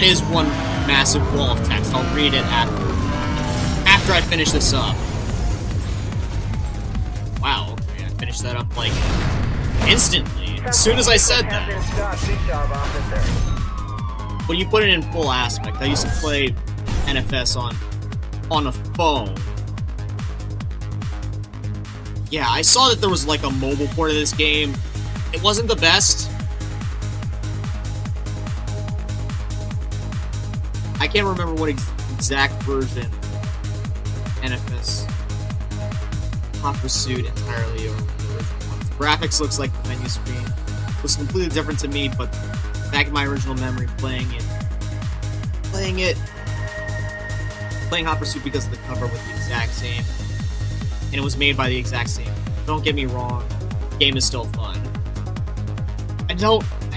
is one massive wall of text. I'll read it after I finish this up. Wow, okay, I finished that up like instantly. As soon as I said that. Good job, officer. When you put it in full aspect, I used to play NFS on a phone. Yeah, I saw that there was like a mobile port of this game. It wasn't the best. I can't remember what exact version NFS Hot Pursuit entirely or the original one. The graphics looks like the menu screen. It was completely different to me, but back in my original memory, playing Hot Pursuit because of the cover was the exact same, and it was made by the exact same. Don't get me wrong, the game is still fun. I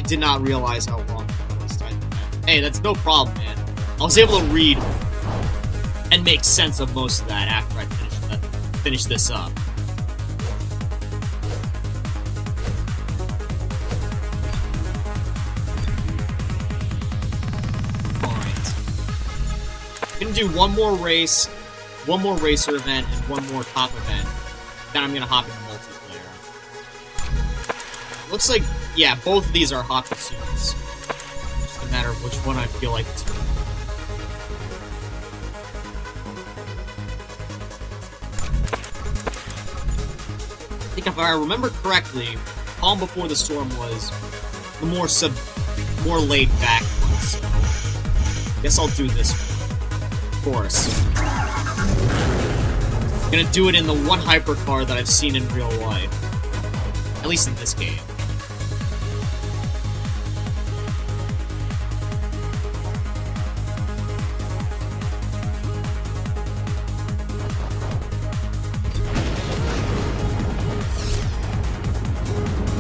did not realize how wrong I was typing that. Hey, that's no problem, man. I was able to read and make sense of most of that after I finished this up. Alright. I'm gonna do one more race, one more racer event, and one more top event. Then I'm gonna hop into multiplayer. Looks like, yeah, both of these are hot pursuits. Just a matter of which one I feel like to. I think if I remember correctly, Calm Before the Storm was the more laid back one, so I guess I'll do this one. Of course. I'm gonna do it in the one hypercar that I've seen in real life. At least in this game.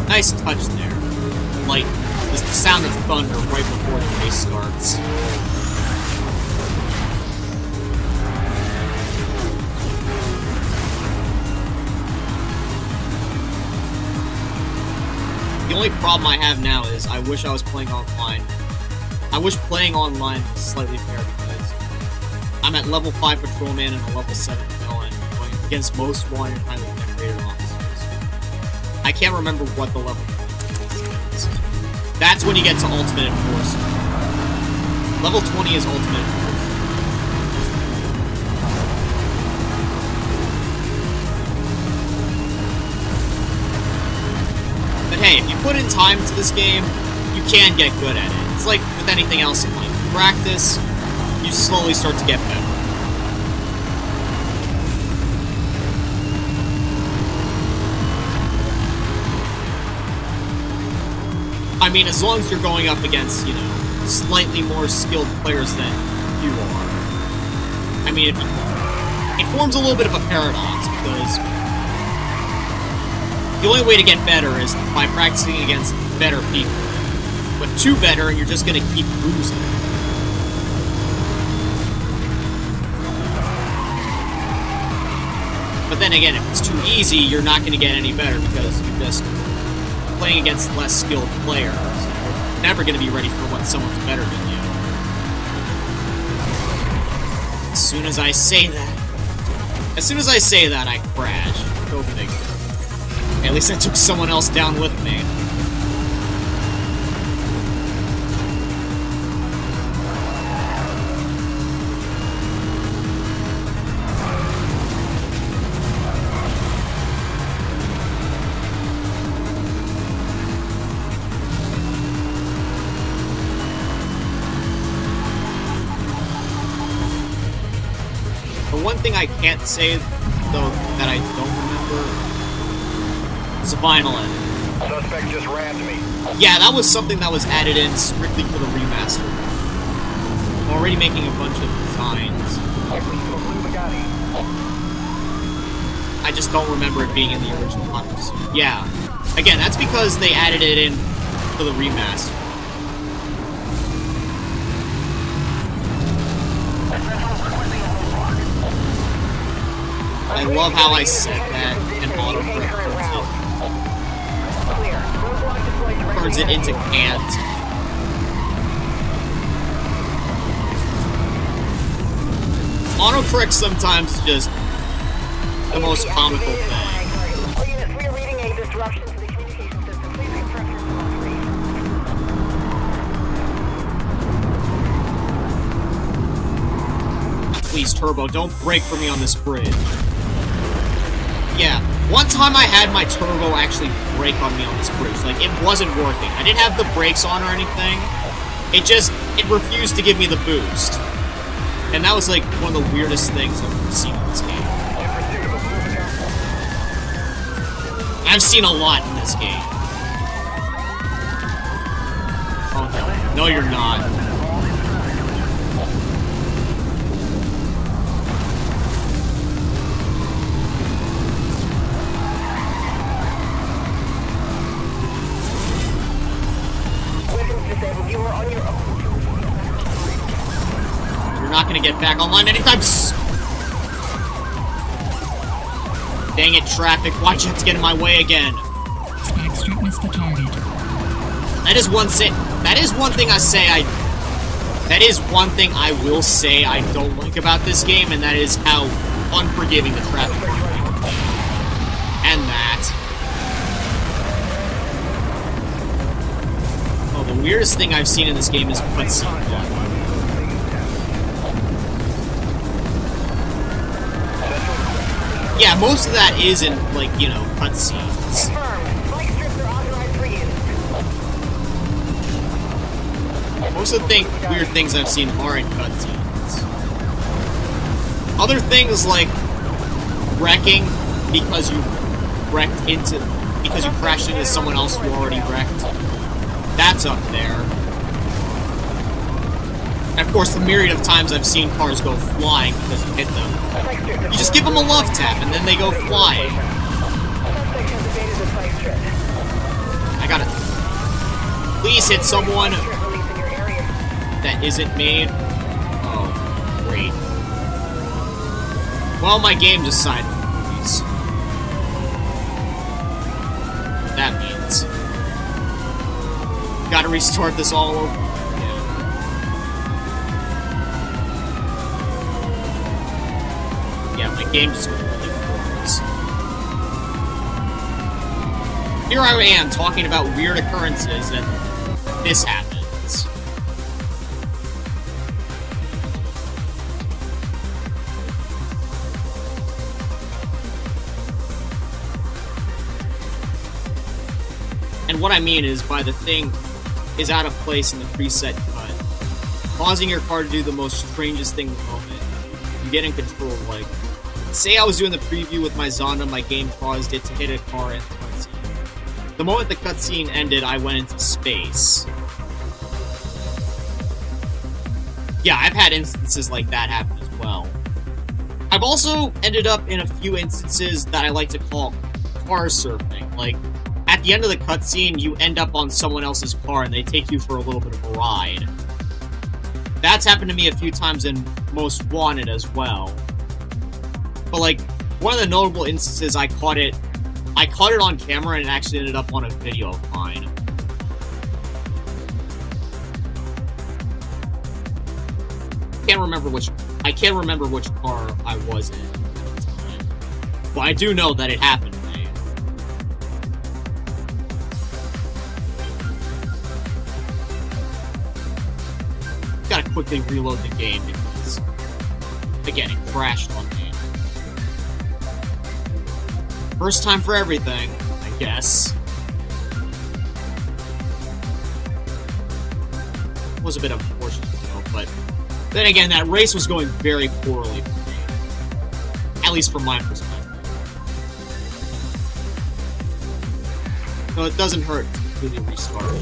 Nice touch there. Like, just the sound of thunder right before the race starts. The only problem I have now is I wish I was playing online. I wish playing online was slightly fair because I'm at level 5 patrolman and a level 7 villain going against most wanted highly decorated officers. I can't remember what the level is. That's when you get to Ultimate Enforcer. Level 20 is Ultimate Enforcer. say, if you put in time to this game, you can get good at it. It's like with anything else in life. You practice, you slowly start to get better. I mean, as long as you're going up against, you know, slightly more skilled players than you are. I mean, it forms a little bit of a paradox, because the only way to get better is by practicing against better people. But too better, and you're just gonna keep losing. But then again, if it's too easy, you're not gonna get any better, because you're just playing against less skilled players. You're never gonna be ready for what someone's better than you. As soon as I say that, I crash. Go figure. At least I took someone else down with me. The one thing I can't say, though, that I don't remember is the final edit. Suspect just rammed me. Yeah, that was something that was added in strictly for the remaster. I'm already making a bunch of designs. I just don't remember it being in the original Hot Pursuit. Yeah. Again, that's because they added it in for the remaster. I love how I said that and autocorrect turns it into can't. Autocorrect sometimes is just the most comical thing. We are reading a disruption to the communication system. Please confirm your response. Please, Turbo, don't break for me on this bridge. Yeah, one time I had my turbo actually break on me on this bridge. Like, it wasn't working. I didn't have the brakes on or anything. It refused to give me the boost. And that was, like, one of the weirdest things I've ever seen in this game. I've seen a lot in this game. Oh, no. No, you're not. You're not gonna get back online anytime soon. Dang it, traffic. Why'd you have to get in my way again? Spike missed the target. That is one thing I will say I don't like about this game, and that is how unforgiving the traffic is. And that. Oh, the weirdest thing I've seen in this game is cutscene 1. Yeah, most of that is in, like, you know, cutscenes. Most of the weird things I've seen are in cutscenes. Other things like wrecking because you crashed into someone else who already wrecked. That's up there. And of course, the myriad of times I've seen cars go flying because you hit them. You just give them a love tap, and then they go flying. I gotta... Please hit someone that isn't made. Oh, great. Well, my game decided to freeze. That means... Gotta restart this all over. Yeah, my game just completely froze. Here I am talking about weird occurrences, and this happens. And what I mean is by the thing is out of place in the preset cut, causing your car to do the most strangest thing in the moment. You get in control. Like, say I was doing the preview with my Zonda, my game caused it to hit a car in the cutscene. The moment the cutscene ended, I went into space. Yeah, I've had instances like that happen as well. I've also ended up in a few instances that I like to call car surfing. Like, at the end of the cutscene, you end up on someone else's car and they take you for a little bit of a ride. That's happened to me a few times in Most Wanted as well. But like, one of the notable instances I caught it on camera and it actually ended up on a video of mine. I can't remember which car I was in at the time. But I do know that it happened to me. Gotta quickly reload the game because, again, it crashed on me. First time for everything, I guess. It was a bit unfortunate, though, but then again, that race was going very poorly for me. At least from my perspective. So it doesn't hurt to completely restart it.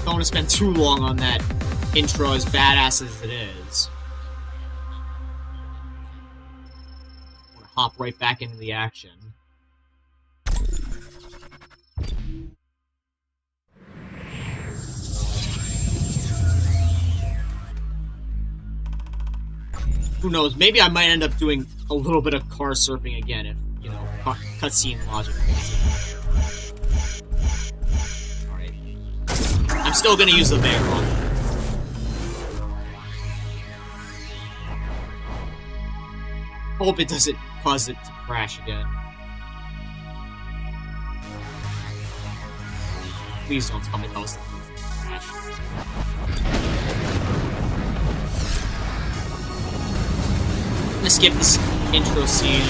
Don't want to spend too long on that intro, as badass as it is. I want to hop right back into the action. Who knows? Maybe I might end up doing a little bit of car surfing again if, you know, cutscene logic. I'm still gonna use the bear on it. Hope it doesn't cause it to crash again. Please don't tell me that was the crash. I'm gonna skip this intro scene.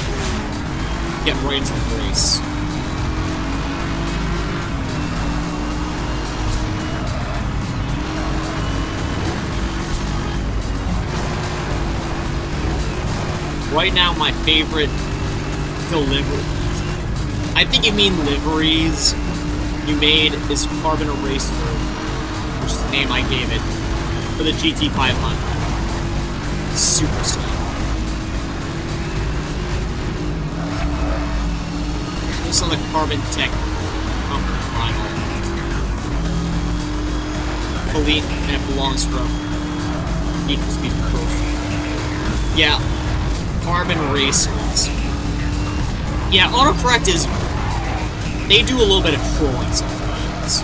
Get right into the race. Right now, my favorite deliveries. I think you mean liveries. You made is Carbon Eraser, which is the name I gave it, for the GT500. Super sweet. This on the Carbon Tech vinyl. Elite, and it belongs from Need for Speed Pro. Yeah. Carbon Racers. Yeah, autocorrect is... they do a little bit of trolling sometimes.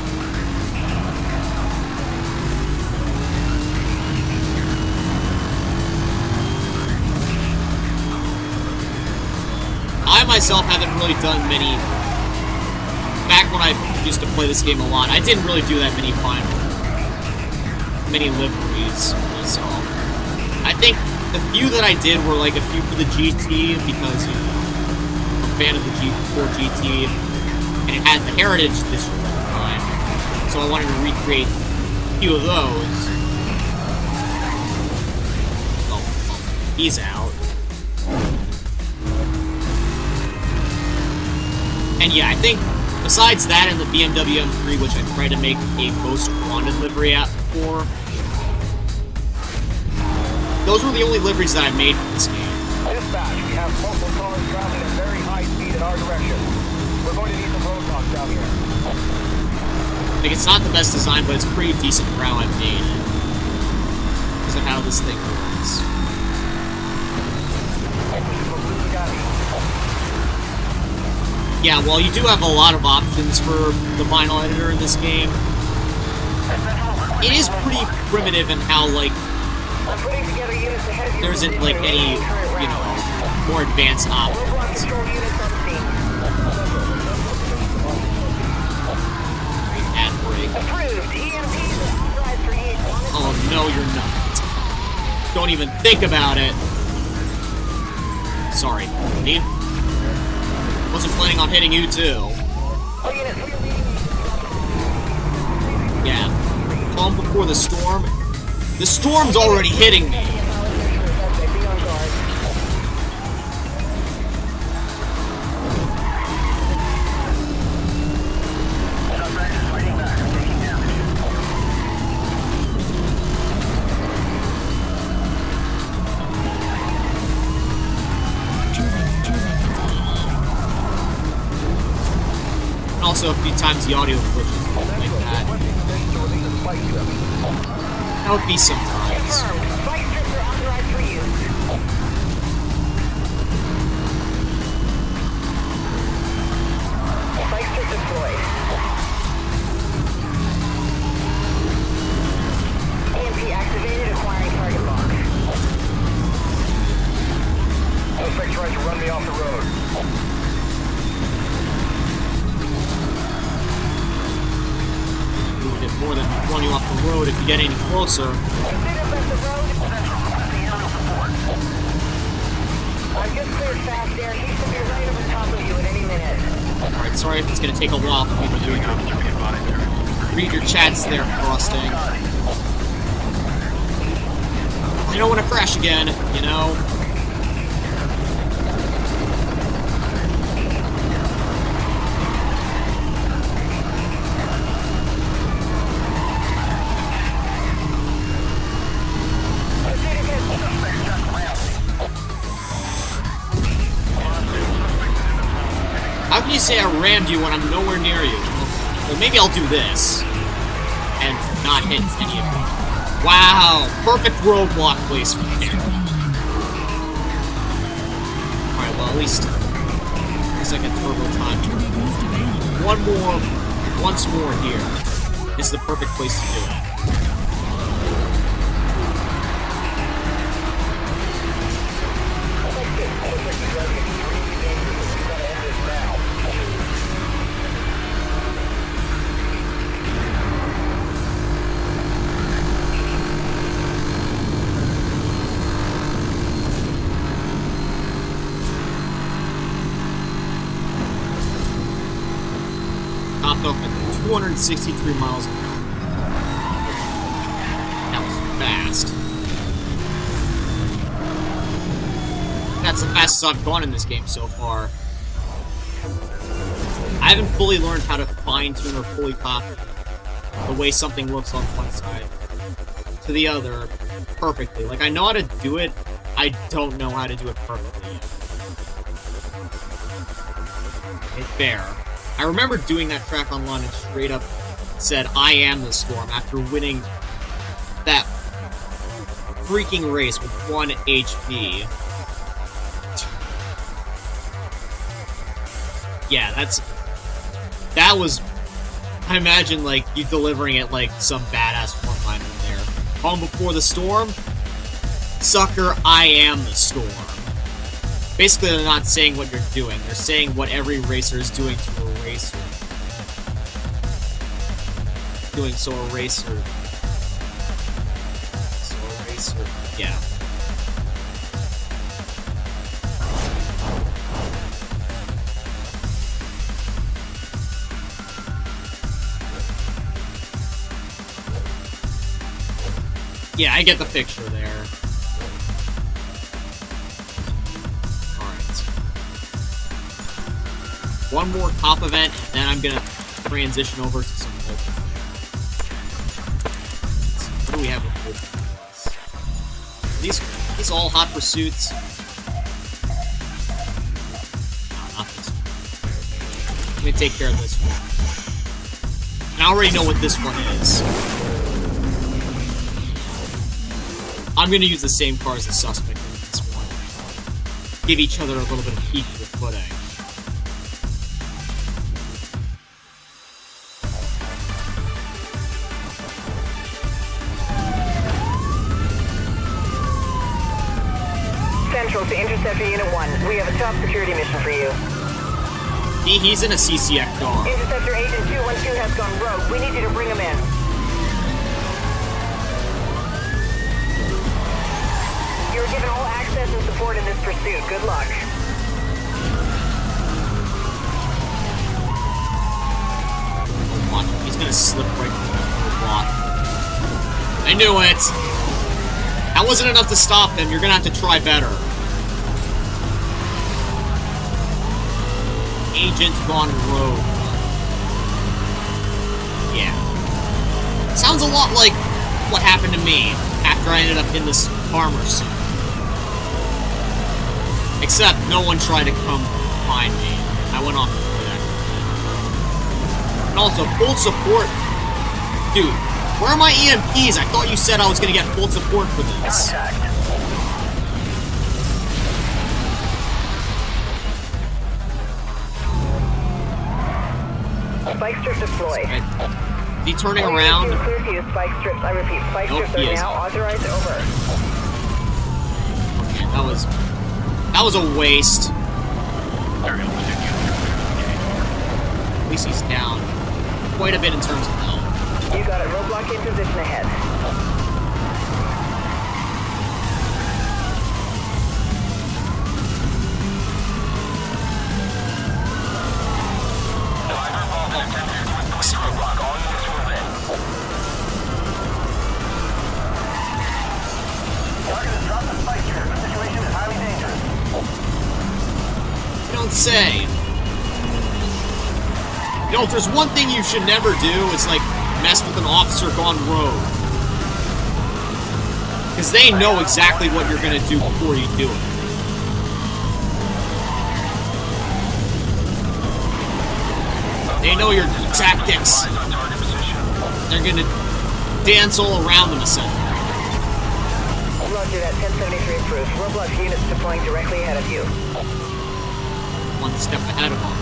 I myself haven't really done many... back when I used to play this game a lot, I didn't really do that many liveries myself. I think the few that I did were like a few for the GT because, you know, I'm a fan of the G4 GT, and it had the Heritage Edition at the time, so I wanted to recreate a few of those. Oh, he's out. And yeah, I think besides that and the BMW M3, which I tried to make a Most Wanted livery out for, those were the only liveries that I made for this game. Dispatch, we have multiple cars traveling at very high speed in our direction. We're going to need some roadblocks down here. Like, it's not the best design, but it's pretty decent for how I've made it. Because of how this thing works. Yeah, well, you do have a lot of options for the vinyl editor in this game. It is pretty primitive in how, like, there isn't, like, any, you know, more advanced options. control units on the scene. Ad break. Approved. EMPs are authorized for use. Oh, no, you're not. Don't even think about it. Sorry, buddy. Wasn't planning on hitting you, too. All units, we are leading. Yeah. Calm before the storm. The storm's already hitting me. Be on guard. And also, a few times the audio glitches like that. That would be sometimes. Confirmed. Spike strips are authorized for use. Spike strip deployed. EMP activated, acquiring target lock. Suspect tries to run me off the road. Doing it more than run you off the road if you get any closer. Consider left the road. I've just cleared fast air. He should be right over top of you at any minute. Alright, sorry if it's gonna take a while for me to do it. Read your chats there, Frosting. I don't want to crash again, you know? How can you say I rammed you when I'm nowhere near you? Well, maybe I'll do this. And not hit any of them. Wow! Perfect roadblock placement there. Alright, well, at least I can turbo time here. Once more here is the perfect place to do it. Topped up at 263 miles an hour. That was fast. That's the fastest I've gone in this game so far. I haven't fully learned how to fine-tune or fully copy the way something looks on one side to the other perfectly. Like, I know how to do it, I don't know how to do it perfectly yet. It's fair. I remember doing that track online and straight up said, I am the storm, after winning that freaking race with 1 HP. Yeah, that was, I imagine, like, you delivering it like some badass one-liner there. Calm before the storm? Sucker, I am the storm. Basically, they're not saying what you're doing. They're saying what every racer is doing to a racer. Doing so a racer. So a racer. Yeah. Yeah, I get the picture there. One more top event, and then I'm gonna transition over to some open. What do we have with open? These all hot pursuits. No, not this one. I'm gonna take care of this one. And I already know what this one is. I'm gonna use the same car as the suspect in this one. Give each other a little bit of equal footing. Central to Interceptor Unit 1. We have a top security mission for you. He's in a CCX car. Interceptor Agent 212 has gone rogue. We need you to bring him in. You're given all access and support in this pursuit. Good luck. Watch, he's gonna slip right through that block. I knew it! That wasn't enough to stop him. You're gonna have to try better. Agent's gone rogue. Yeah. Sounds a lot like what happened to me after I ended up in this armor suit. Except no one tried to come find me. I went off for that. And also, full support. Dude, where are my EMPs? I thought you said I was gonna get full support for this. Contact. Spike strip deployed. Is he turning All around? units clear to use spike strips. I repeat, spike Nope, strips he are isn't. now authorized. Over. Okay, that was a waste. At least he's down quite a bit in terms of health. You got it. Roadblock in position ahead. Target has dropped the spike strip. The situation is highly dangerous. You don't say. You know, if there's one thing you should never do, it's like mess with an officer gone rogue. Because they know exactly what you're gonna do before you do it. They know your tactics. They're gonna dance all around them, essentially. Roger that. 1073 approved. Roadblock units deploying directly ahead of you. One step ahead of them.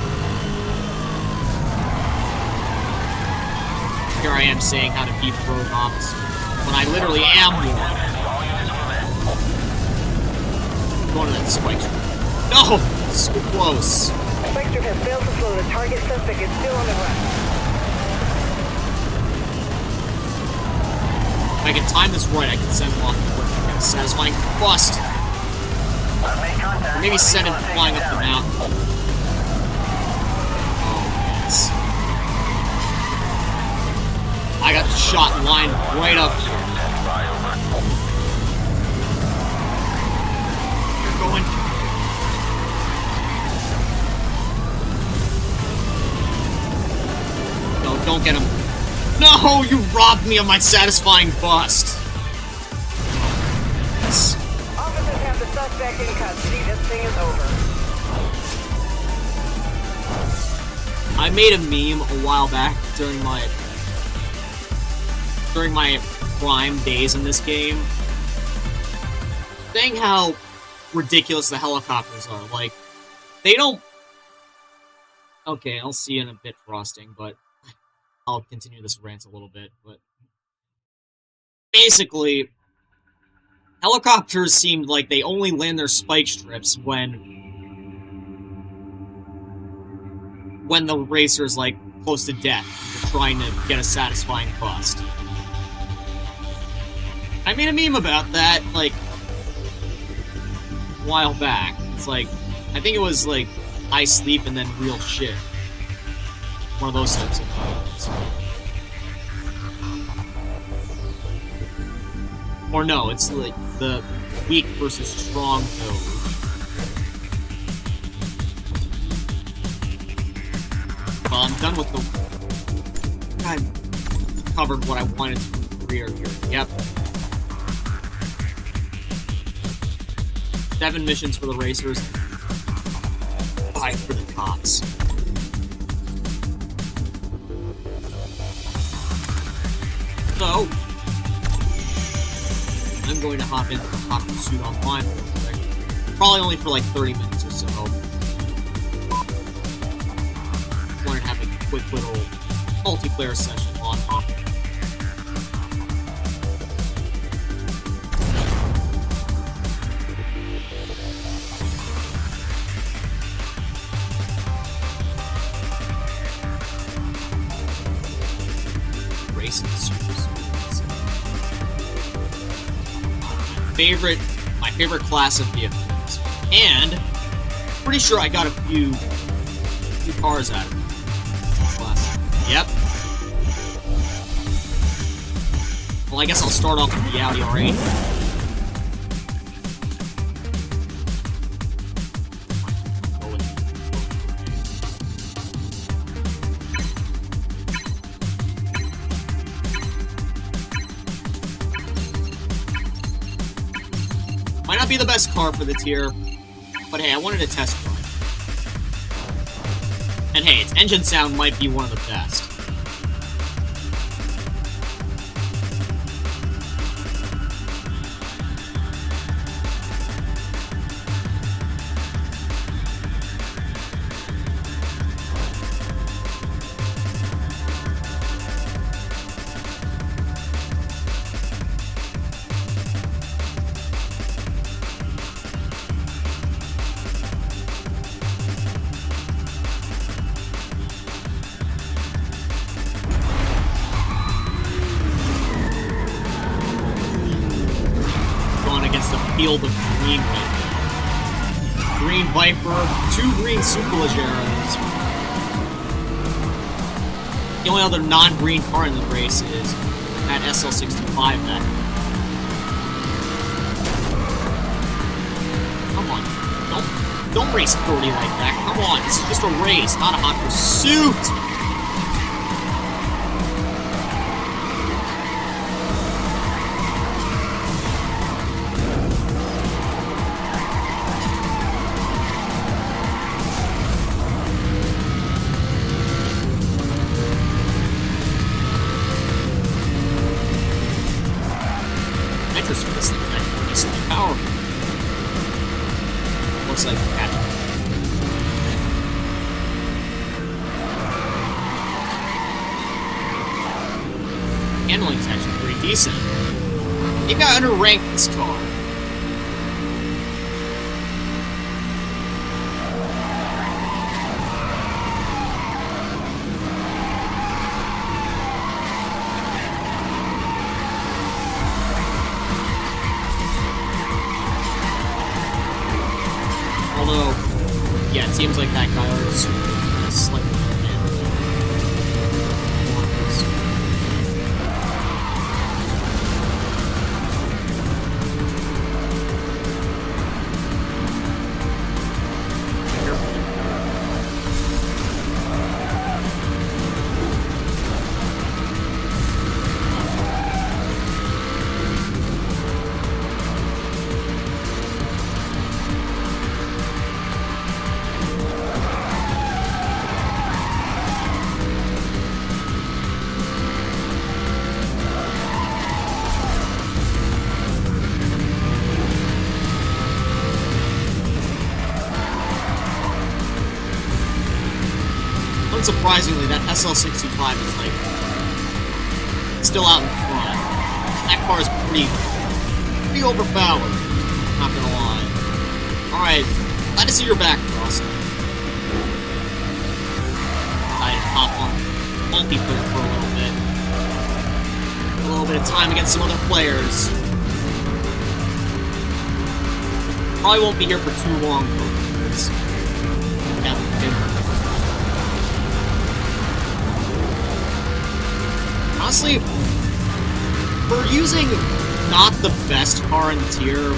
Here I am saying how to beat a rogue officer, when I literally am one. Going to that spike strip. No! So close. Spike strip has failed to slow. The target suspect is still on the run. If I can time this right, I can send him off with a satisfying bust. I've made contact. Or maybe send him flying up the mountain. Oh, yes. I got the shot lined right up here. You're going. No, don't get him. No, you robbed me of my satisfying bust. Yes. Officers have the suspect in custody. This thing is over. I made a meme a while back during my prime days in this game, saying how ridiculous the helicopters are. Like, they don't... Okay, I'll see you in a bit, Frosting, but I'll continue this rant a little bit, but... Basically, helicopters seemed like they only land their spike strips when the racer's, like, close to death. They're trying to get a satisfying bust. I made a meme about that, like, a while back. It's like, I think it was, like, I sleep and then real shit. One of those types of memes. Or no, it's like the weak versus strong mode. Well, I'm done with the... I've covered what I wanted to career here. Yep. 7 missions for the racers. 5 for the cops. So, I'm going to hop into the hot pursuit online real quick. Probably only for like 30 minutes or so. Wanted to have a quick little multiplayer session on off. favorite class of vehicles, and pretty sure I got a few cars out of it. Class. Yep. Well, I guess I'll start off with the Audi R8. Might not be the best car for the tier, but hey, I wanted a test drive. And hey, its engine sound might be one of the best. Field of green right now. Green Viper, 2 green Superleggeros. The only other non-green car in the race is that SL65 back. Come on. Don't race 40 like that. Come on. This is just a race, not a hot pursuit. For this thing is decently powerful. Looks like catch. Handling is actually pretty decent. Maybe I underranked this car. Yeah, it seems like that guy already slightly Unsurprisingly, that SL65 is, like, still out in front. That car is pretty overpowered, not gonna lie. Alright, glad to see you're back, Frost. I hop on multiplayer for a little bit of time against some other players. Probably won't be here for too long, though, because honestly, for using not the best car in the tier,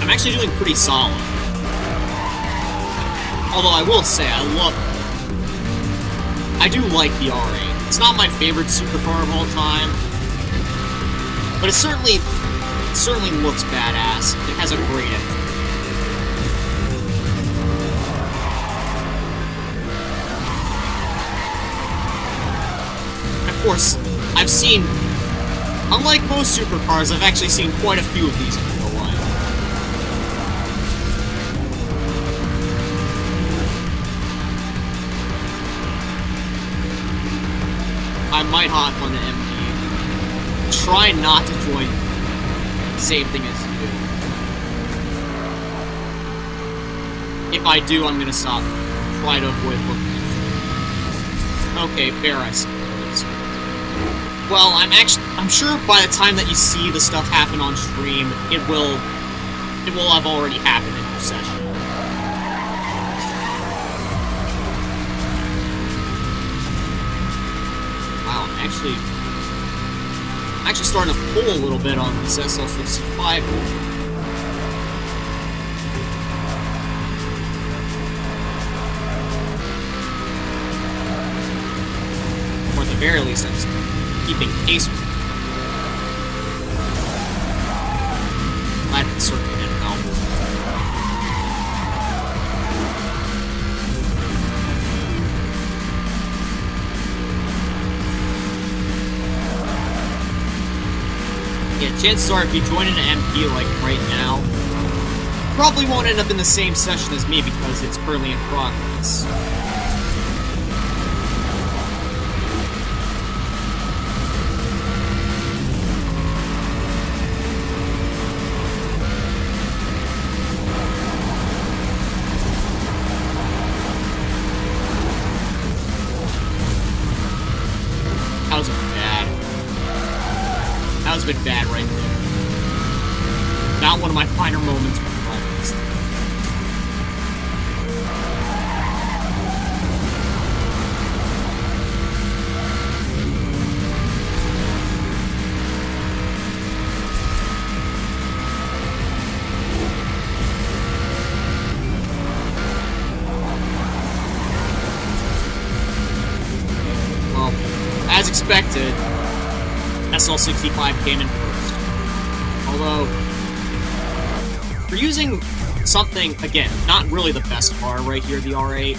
I'm actually doing pretty solid. Although I will say, I do like the R8. It's not my favorite supercar of all time, but it certainly looks badass. It has a great engine. Of course, I've seen, unlike most supercars, I've actually seen quite a few of these in real life. I might hop on the MD. Try not to join the same thing as you. If I do, I'm gonna stop. Try to avoid looking at you. Okay, fair, I suppose. Well, I'm sure by the time that you see the stuff happen on stream, it will have already happened in your session. Wow, I'm actually starting to pull a little bit on this SL65. Or at the very least, I'm keeping pace with it. Glad that circuit didn't help. Yeah, chances are if you join into MP like right now, you probably won't end up in the same session as me because it's currently in progress. That was bad. That was a bit bad right there. Not one of my finer moments with the progress. Well, as expected, SL65 came in first. Although, for using something, again, not really the best car right here, the R8,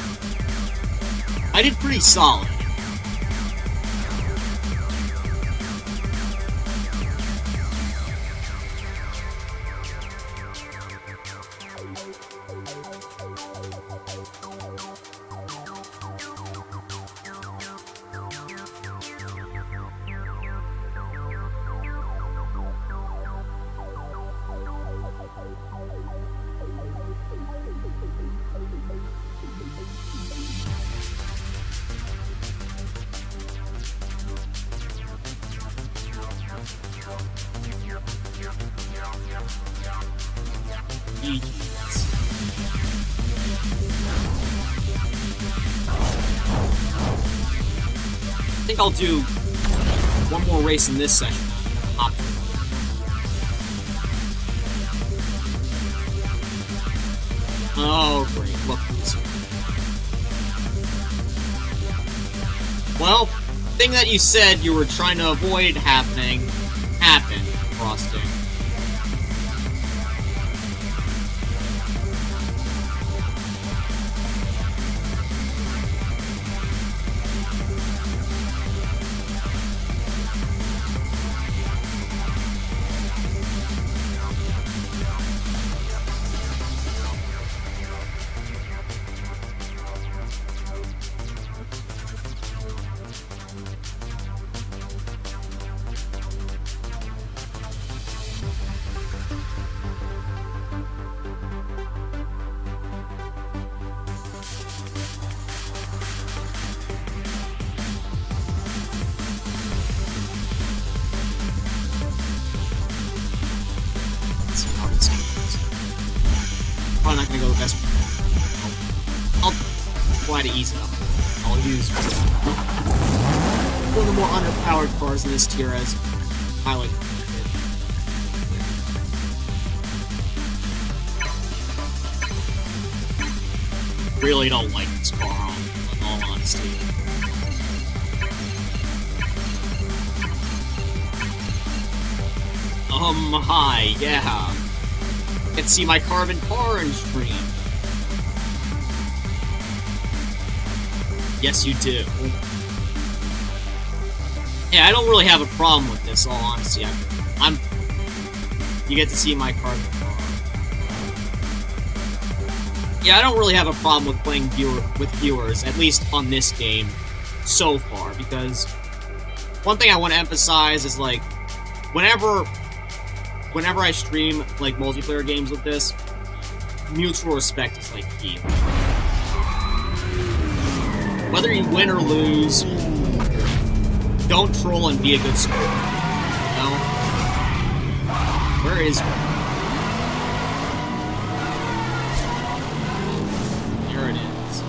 I did pretty solid. I think I'll do one more race in this session. Oh, great. Look who's here. Well, the thing that you said you were trying to avoid happened, Frosting. Probably not gonna go the best. I'll try to ease it up. I'll use one of the more underpowered cars in this tier as highlight. Really don't like this car, in all honesty. Hi, yeah. You can see my carbon car in stream. Yes, you do. Yeah, I don't really have a problem with this, all honesty. You get to see my carbon car. Yeah, I don't really have a problem with playing with viewers, at least on this game, so far, because one thing I want to emphasize is, like, whenever I stream, like, multiplayer games with this, mutual respect is, like, key. Whether you win or lose, don't troll and be a good sport. No? Where is it? There it is.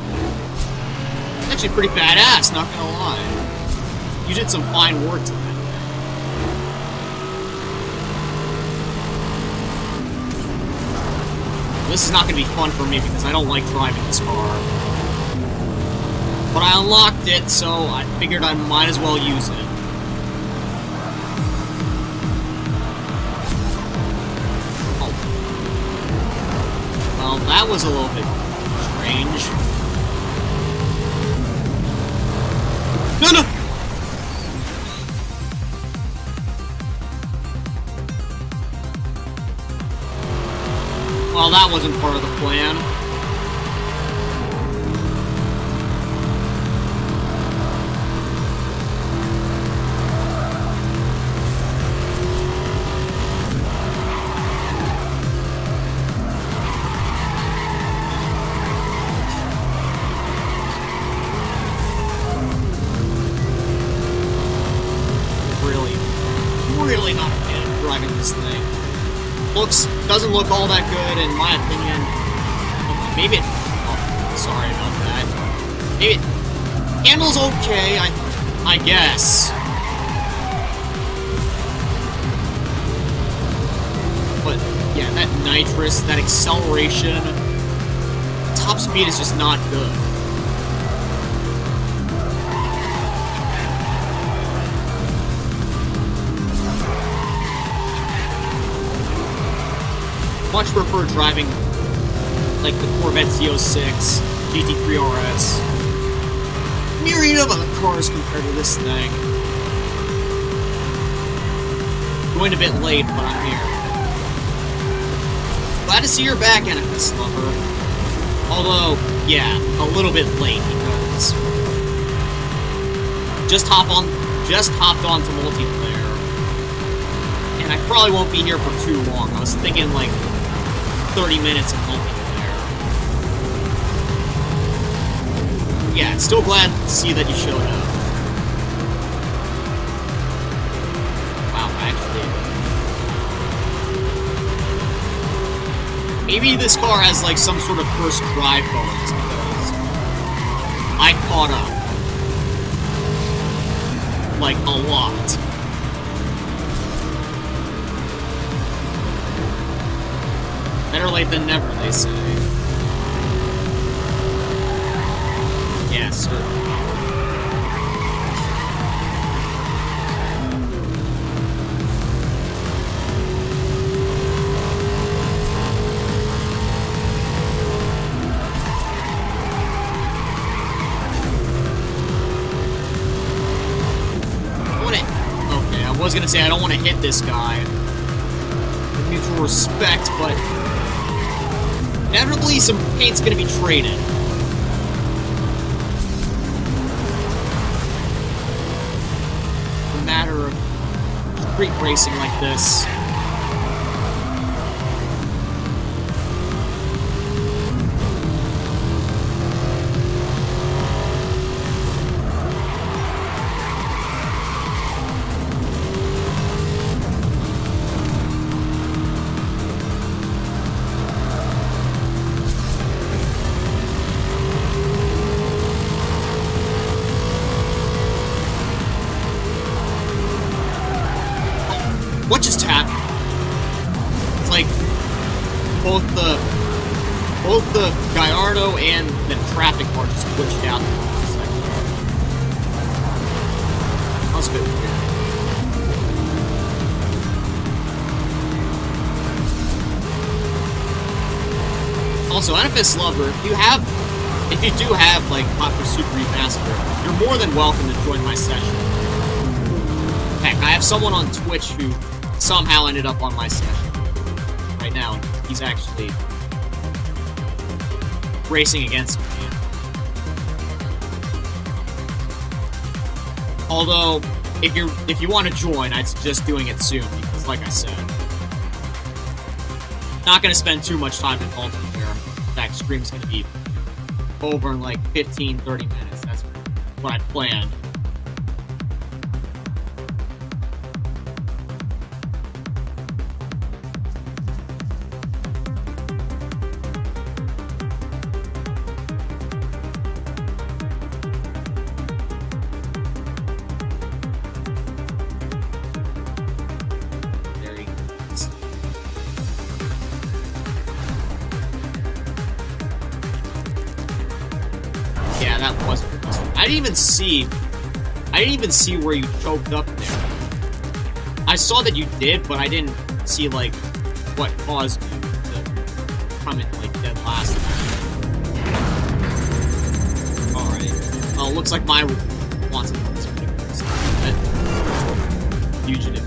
It's actually pretty badass, not gonna lie. You did some fine work to that. This is not going to be fun for me because I don't like driving this car. But I unlocked it, so I figured I might as well use it. Oh. Well, that was a little bit strange. No, no! Well, that wasn't part of the plan. Really not a fan of driving this thing. Doesn't look all that good in my opinion. Okay, maybe it... Oh, sorry about that. Maybe it handles okay, I guess. But, yeah, that nitrous, that acceleration, top speed is just not good. Much prefer driving like the Corvette Z06, GT3 RS. Myriad of other cars compared to this thing. Going a bit late, but I'm here. Glad to see you're back, NFS lover. Although, yeah, a little bit late because just hopped onto multiplayer, and I probably won't be here for too long. I was thinking like 30 minutes of multiplayer. Yeah, still glad to see that you showed up. Wow, actually. Maybe this car has like some sort of first drive bonus because I caught up. Like, a lot. Better late than never, they say. Yeah, certainly. Okay, I was gonna say I don't want to hit this guy. With mutual respect, but inevitably, some paint's gonna be traded. A matter of street racing like this. What just happened? It's like both the Gallardo and the traffic bar just glitched out for a second. That was good. Also, NFS lover, if you do have like Hot Pursuit Remastered, you're more than welcome to join my session. Heck, I have someone on Twitch who somehow ended up on my session right now, and he's actually racing against me. Although, if you want to join, I'd suggest doing it soon, because like I said, not going to spend too much time in multiplayer. In fact, stream's going to be over in like 15-30 minutes. That's what I planned. that was. I didn't even see where you choked up there. I saw that you did, but I didn't see, like, what caused you to come in, like, dead last time. Alright. Oh, looks like my wants to fugitive.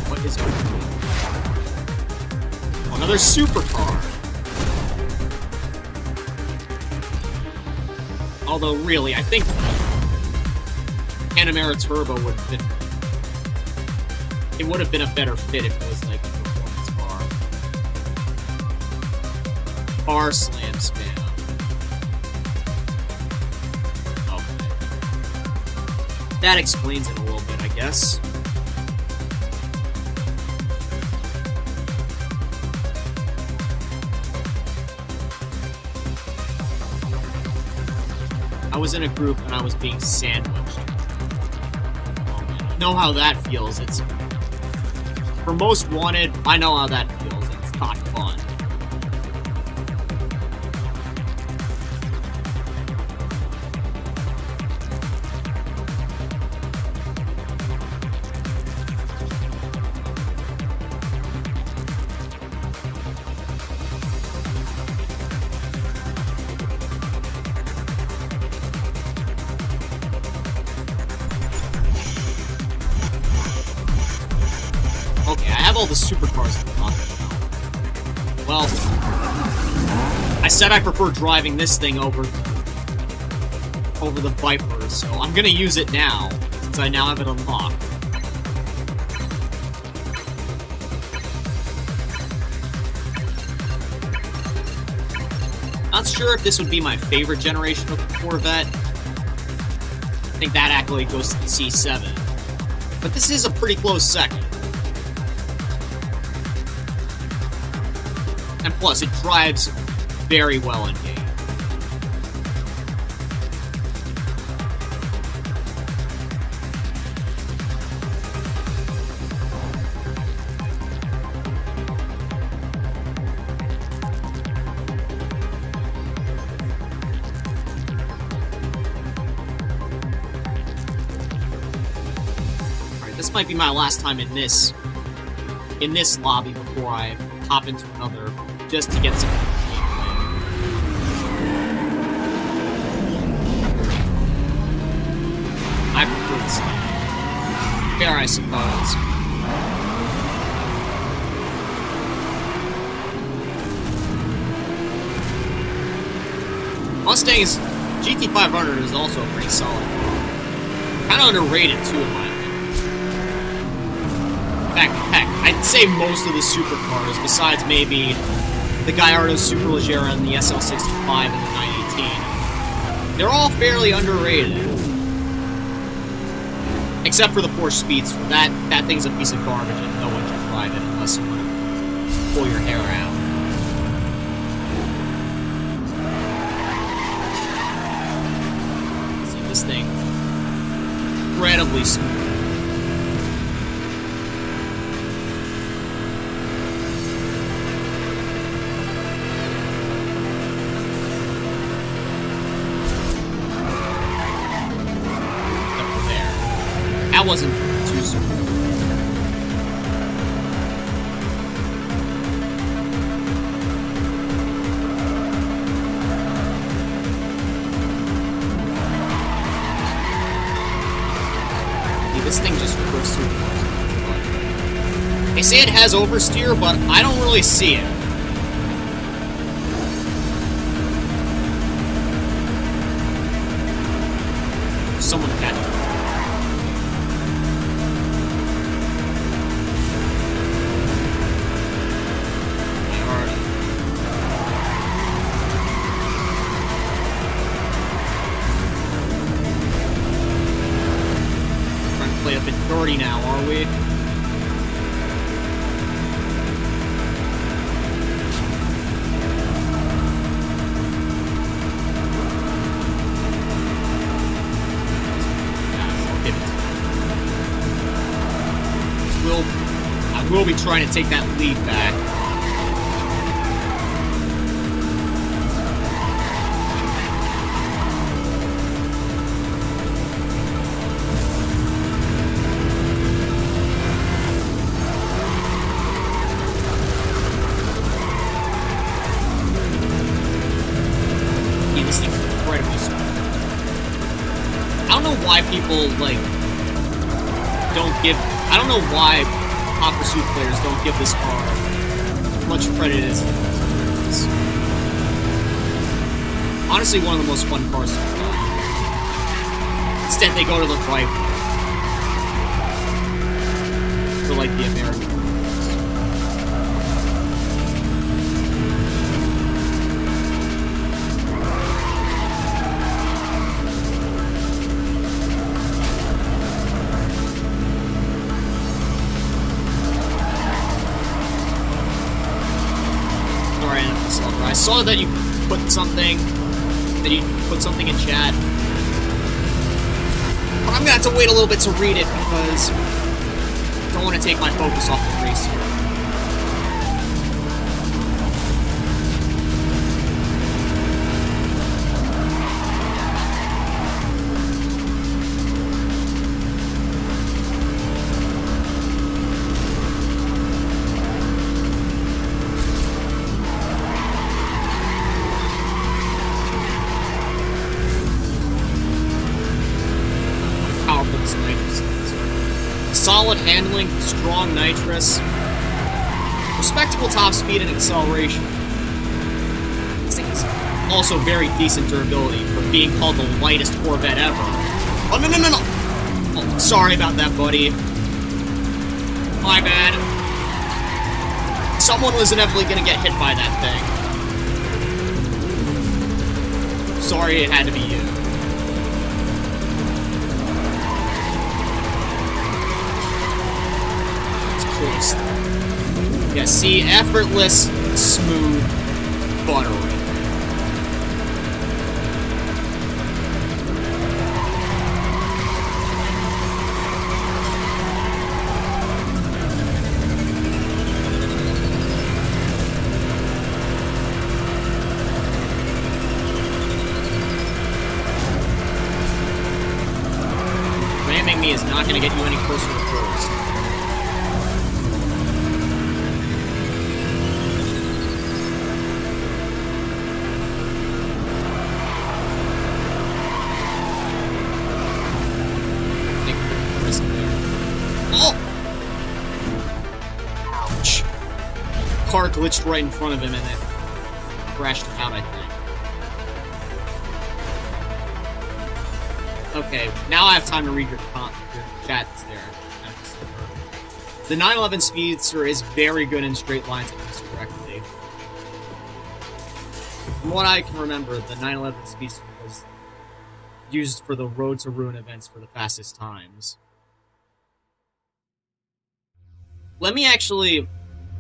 What is it? Another supercar. Although, really, I think Panamera Turbo would have been... It would have been a better fit if it was, like, a performance bar. Bar slam spam. Okay. That explains it a little bit, I guess. I was in a group and I was being sandwiched. I know how that feels. It's for Most Wanted. I know how that feels. It's not fun. Okay, I have all the supercars in the pocket now. Well, I said I prefer driving this thing over the Vipers, so I'm gonna use it now, since I now have it unlocked. Not sure if this would be my favorite generation of Corvette. I think that accolade goes to the C7. But this is a pretty close second. And plus, it drives very well in game. Alright, this might be my last time in this lobby before I hop into another, just to get some gameplay. I prefer this thing. Fair, I suppose. Mustang's GT500 is also pretty solid. Kind of underrated, too, in my opinion. Heck, I'd say most of the supercars, besides maybe the Gallardo Superleggera and the SL65 and the 918, they're all fairly underrated. Except for the Porsche Speedster. That thing's a piece of garbage and no one should drive it unless you want to pull your hair out. See, this thing, incredibly smooth. That wasn't too smooth. See, this thing just drifts through the water. They say it has oversteer, but I don't really see it. Someone catch it. Play a bit dirty now, are we? I will be trying to take that lead back. why people, like, don't give... I don't know why Hot Pursuit players don't give this car as much credit as it is. Honestly, one of the most fun cars to play. Instead, they go to the right for, like, the American ones. Sorry, NFS. I saw that you put something in chat. But I'm gonna have to wait a little bit to read it because I don't want to take my focus off the race here. Powerful this nitrous is. Solid handling, strong nitrous, respectable top speed and acceleration. This thing is also very decent durability for being called the lightest Corvette ever. Oh, no. Oh, sorry about that, buddy. My bad. Someone was inevitably gonna get hit by that thing. Sorry it had to be you. Yeah, see, effortless, smooth, buttery. Ramming me is not going to get you any closer to first. Car glitched right in front of him and then crashed him out, I think. Okay, now I have time to read your chats there. The 911 Speedster is very good in straight lines if used correctly. From what I can remember, the 911 Speedster was used for the Road to Ruin events for the fastest times. Let me actually...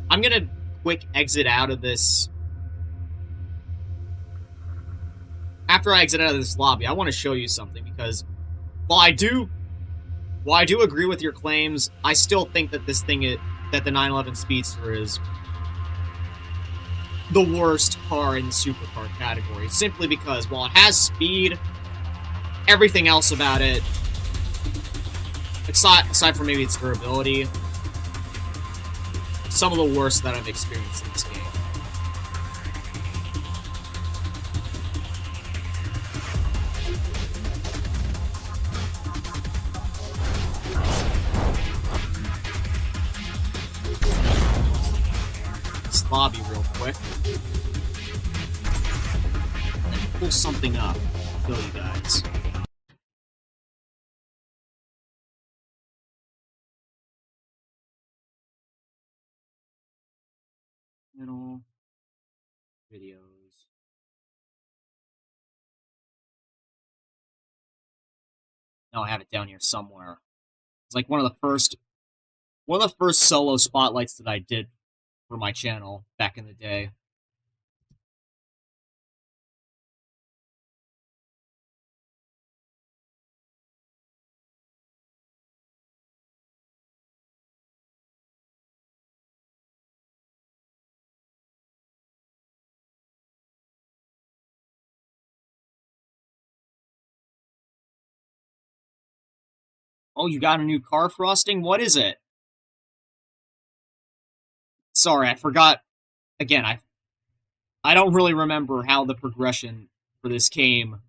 I'm gonna quick exit out of this. After I exit out of this lobby, I want to show you something, because while I do agree with your claims, I still think that this thing that the 911 Speedster is the worst car in the supercar category, simply because while it has speed, everything else about it, aside from maybe its durability, some of the worst that I've experienced in this game. This lobby real quick. Let me pull something up. Show you guys. Channel, videos. No, I have it down here somewhere. It's like one of the first solo spotlights that I did for my channel back in the day. Oh, you got a new car frosting? What is it? Sorry, I forgot. Again, I don't really remember how the progression for this came.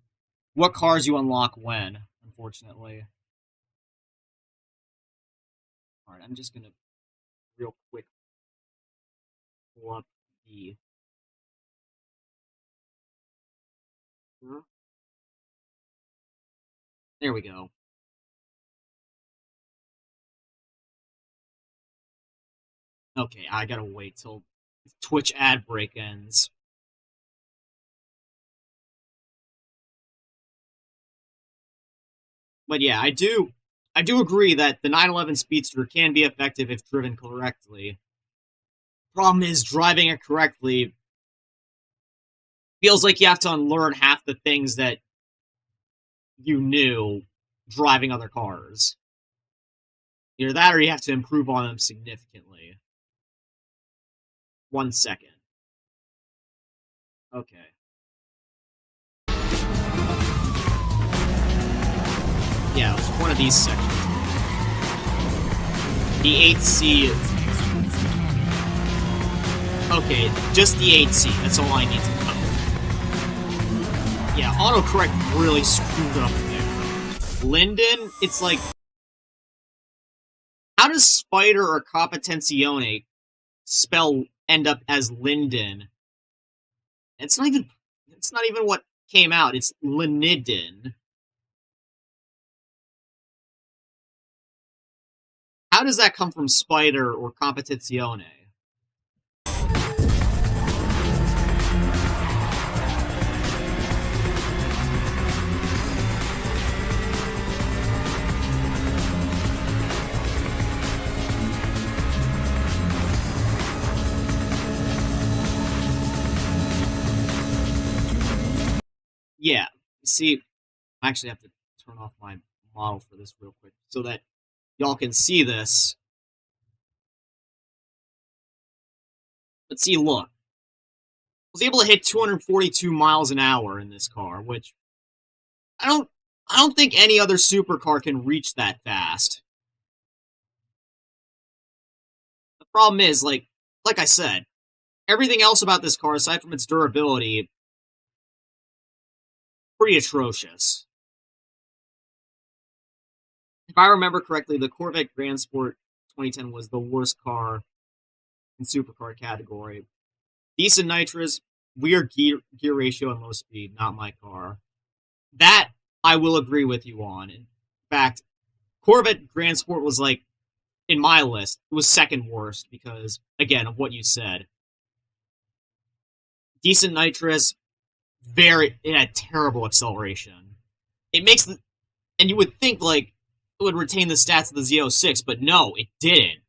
What cars you unlock when, unfortunately. Alright, I'm just gonna real quick pull up the... There we go. Okay, I gotta wait till Twitch ad break ends. But yeah, I do agree that the 911 Speedster can be effective if driven correctly. Problem is, driving it correctly feels like you have to unlearn half the things that you knew driving other cars. Either that or you have to improve on them significantly. 1 second. Okay. Yeah, it was one of these sections. The 8C. Okay, just the 8C. That's all I need to know. Yeah, autocorrect really screwed up there. Linden, it's like... How does Spider or Competenzione end up as Linden? It's not even what came out. It's Liniden. How does that come from Spider or Competizione? Yeah, see, I actually have to turn off my model for this real quick so that y'all can see this. But see, look. I was able to hit 242 miles an hour in this car, which I don't think any other supercar can reach that fast. The problem is, like I said, everything else about this car, aside from its durability, pretty atrocious. If I remember correctly, the Corvette Grand Sport 2010 was the worst car in supercar category. Decent nitrous, weird gear ratio, and low speed. Not my car. That I will agree with you on. In fact, Corvette Grand Sport was like, in my list, it was second worst because, again, of what you said. Decent nitrous, it had terrible acceleration. It makes the... And you would think, like, it would retain the stats of the Z06, but no, it didn't.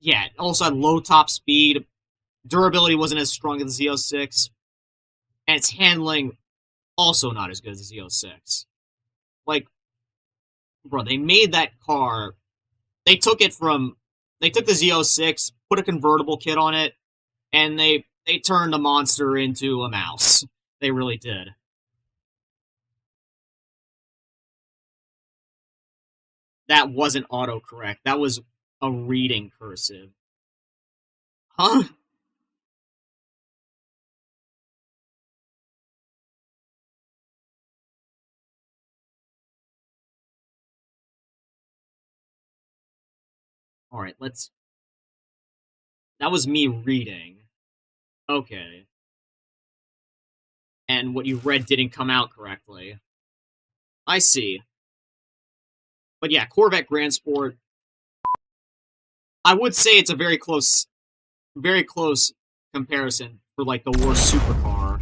Yeah, it also had low top speed. Durability wasn't as strong as the Z06. And its handling, also not as good as the Z06. Like, bro, they made that car... They took the Z06, put a convertible kit on it, and they turned the monster into a mouse. They really did. That wasn't autocorrect. That was a reading cursive. Huh? Alright, let's... That was me reading. Okay. And what you read didn't come out correctly. I see. But yeah, Corvette Grand Sport. I would say it's a very close comparison for like the worst supercar.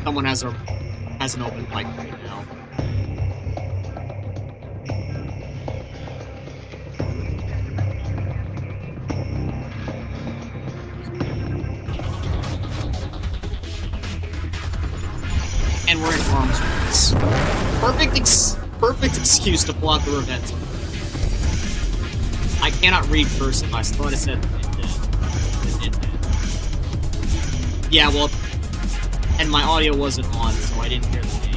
Someone has an open mic right now. And we're in arms race. Perfect excuse to pull out the revenge. I cannot read cursive. I thought it said it did. Yeah, well, and my audio wasn't on, so I didn't hear the name.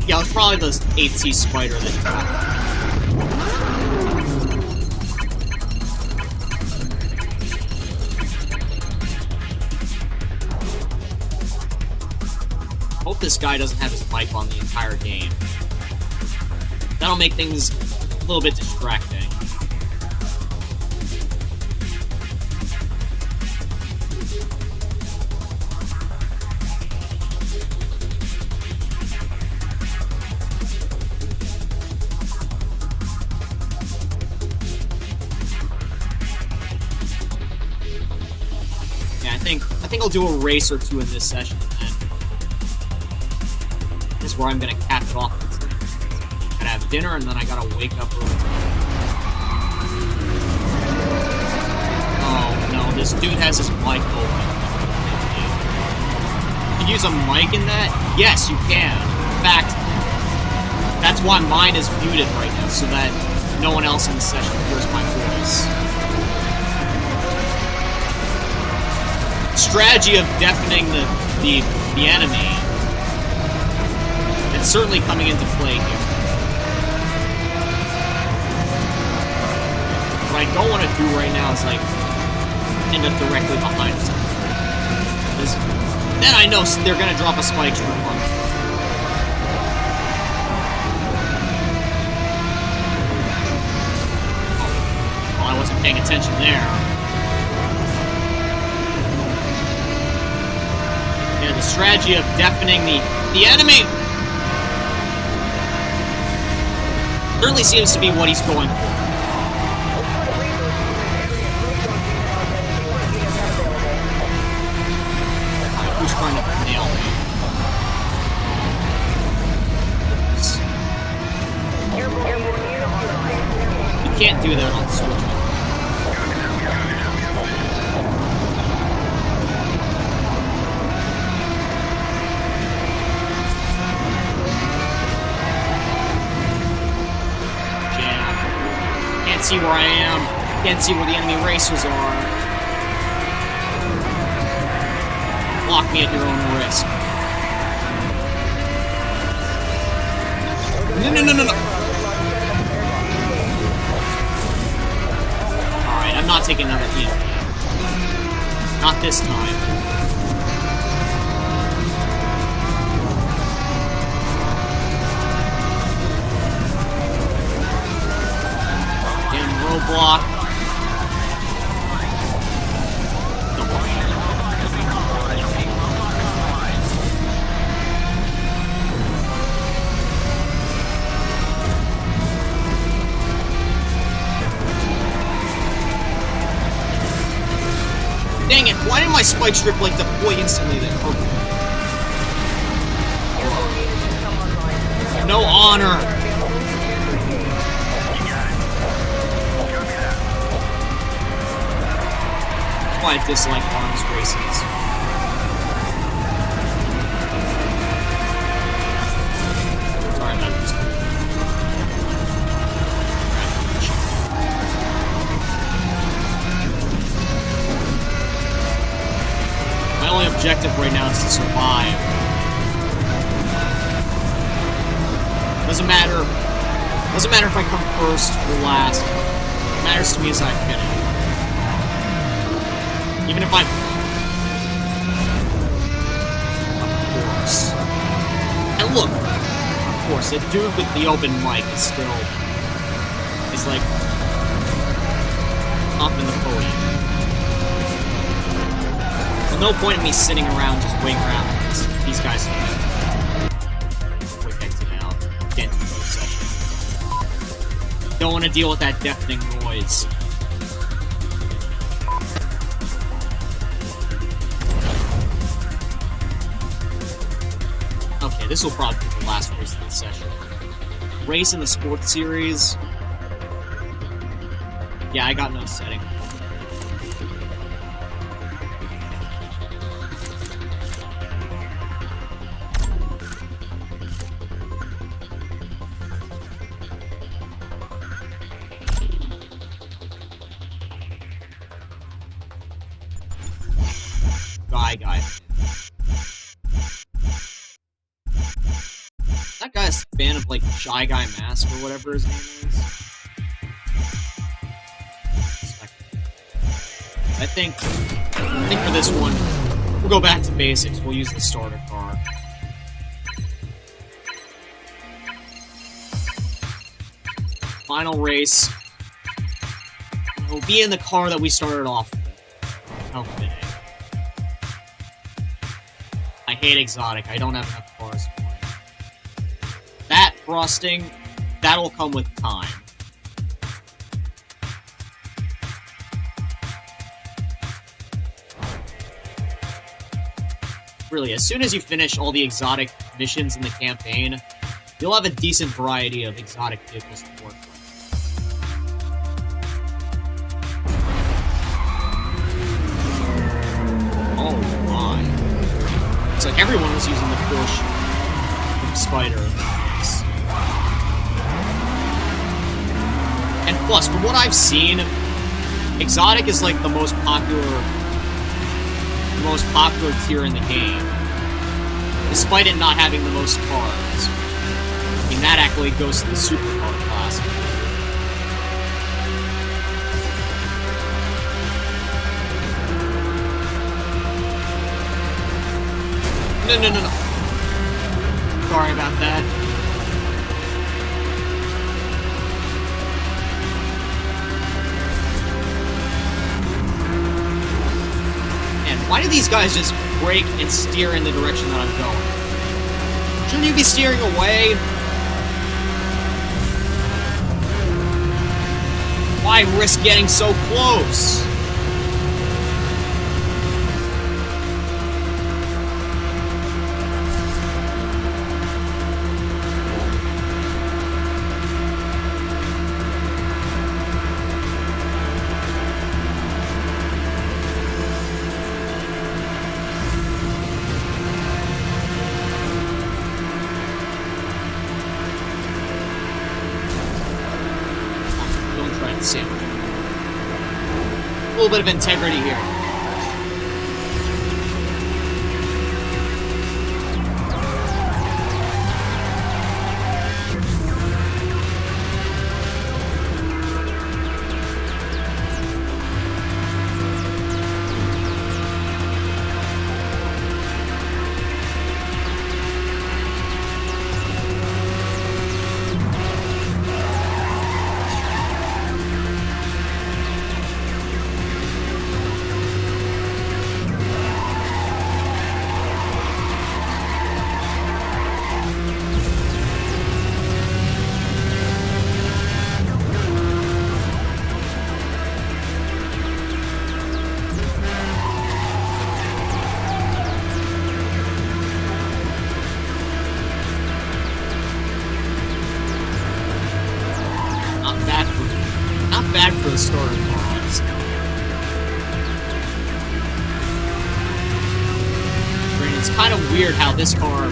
Yeah, it was probably the 8C Spider that Hope this guy doesn't have his mic on the entire game. That'll make things a little bit distracting. Yeah, I think I'll do a race or two in this session, and then this is where I'm gonna cap it off. Gotta have dinner, and then I gotta wake up early. Oh no, this dude has his mic open. You can use a mic in that? Yes, you can. In fact, that's why mine is muted right now, so that no one else in the session hears my voice. Strategy of deafening the enemy. It's certainly coming into play here. What I don't want to do right now is, like, end up directly behind something. Because then I know they're going to drop a spike strip on me. Oh. Well, I wasn't paying attention there. Yeah, the strategy of deafening the enemy certainly seems to be what he's going for. Who's trying to nail me? You can't do that on Switch. Can't see where I am. Can't see where the enemy racers are. Block me at your own risk. No. Alright, I'm not taking another hit. Not this time. Damn roadblock. Dang it, why didn't my spike strip, like, deploy instantly then? No honor! That's why I dislike arms races. Sorry about this. My only objective right now is to survive. Doesn't matter if I come first or last. What matters to me is I finish. Even if I'm... Of course. And look, of course, the dude with the open mic is still... is like... up in the podium. No point in me sitting around just waiting around because these guys quick exit out. Get into the session. Don't want to deal with that deafening noise. Okay, this will probably be the last race of the session. Race in the sports series. Yeah, I got no setting. Guy. That guy's a fan of, like, Shy Guy Mask or whatever his name is. I think for this one, we'll go back to basics. We'll use the starter car. final race. We'll be in the car that we started off with. Okay. I hate exotic. I don't have enough cars for it. That frosting, that'll come with time. Really, as soon as you finish all the exotic missions in the campaign, you'll have a decent variety of exotic vehicles to work with. Oh my. It's like everyone was using the Porsche from Spider in this. And plus, from what I've seen, exotic is like the most popular tier in the game, despite it not having the most cars. I mean, that accolade goes to the supercar class. No. Sorry about that. Why do these guys just brake and steer in the direction that I'm going? Shouldn't you be steering away? Why risk getting so close? A little bit of integrity here. Bad for the start of cars. It's kind of weird how this car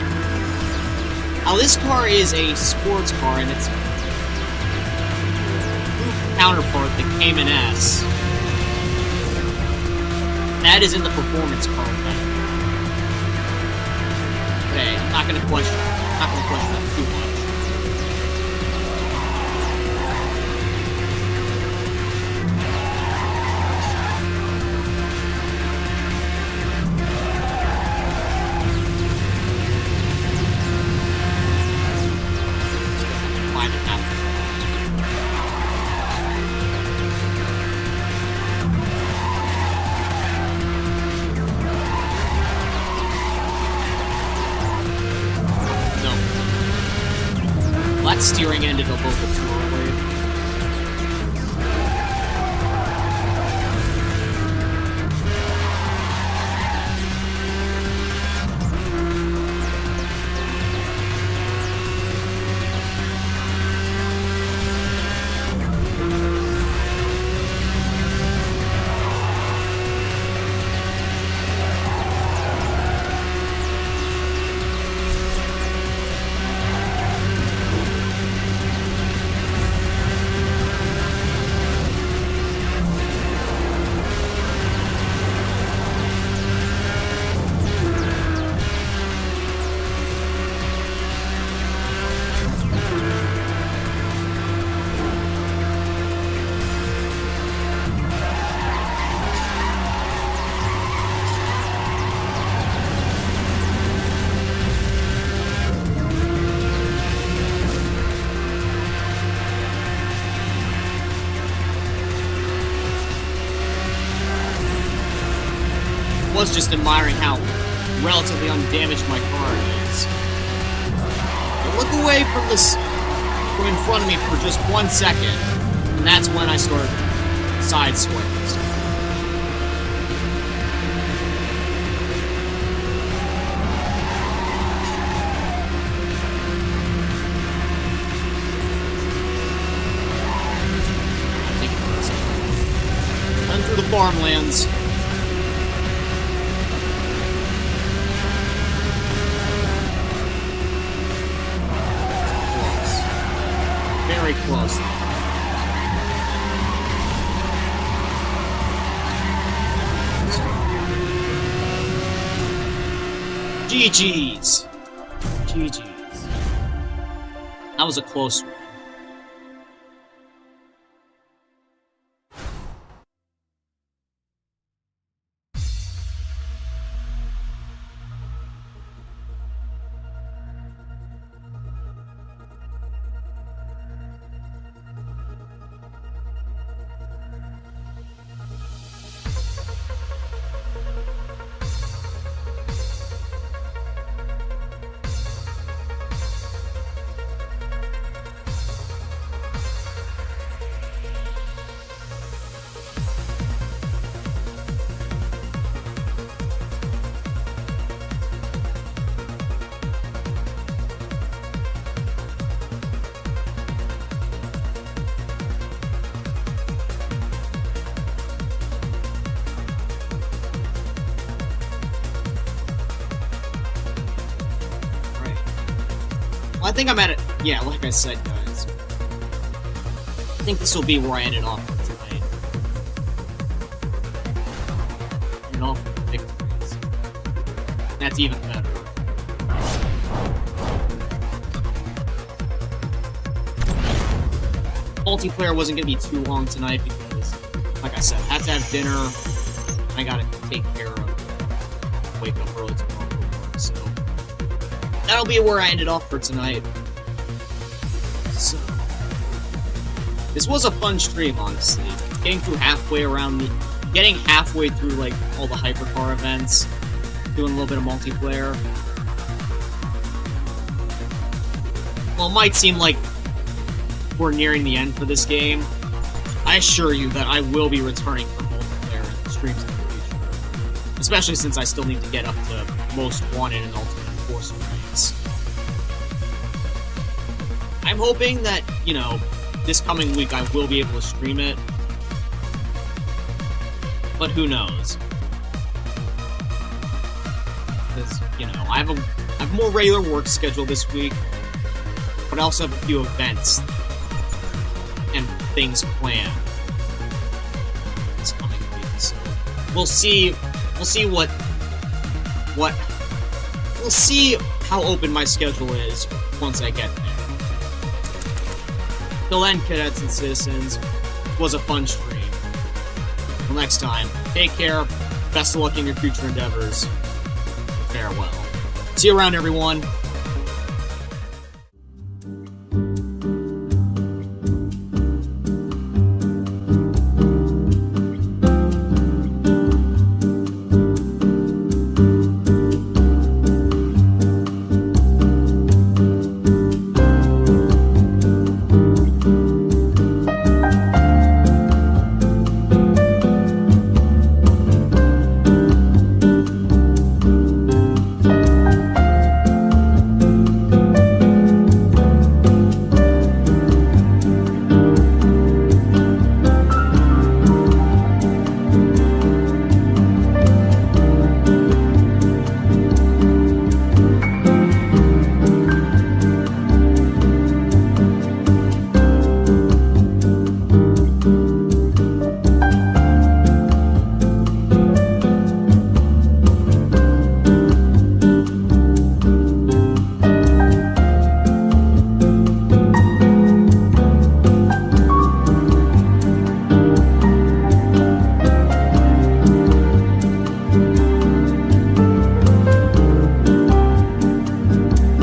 is a sports car and its counterpart, the Cayman S, that is in the performance car category. Okay, I'm not gonna question that too much. That steering ended up a little too early. was just admiring how relatively undamaged my car is. I look away from from in front of me for just 1 second, and that's when I start side swings. Run through the farmlands. Very close. GG's. GG's. That was a close one. I think I'm at it. Yeah, like I said, guys. I think this will be where I ended off for tonight. And off with victories. That's even better. Multiplayer wasn't going to be too long tonight because, like I said, I have to have dinner. I got to take care of. Wake up early tomorrow for work, so. That'll be where I ended off for tonight. So, this was a fun stream, honestly. Getting halfway through like all the hypercar events, doing a little bit of multiplayer. Well, it might seem like we're nearing the end for this game. I assure you that I will be returning for multiplayer streams in the future, especially since I still need to get up to most wanted and ultimate enforcer ranks. I'm hoping that, you know, this coming week I will be able to stream it. But who knows? Because, you know, I have a more regular work schedule this week, but I also have a few events and things planned this coming week. So we'll see how open my schedule is once I get there. Till then, cadets and citizens, it was a fun stream. Until next time, take care, best of luck in your future endeavors, farewell. See you around, everyone.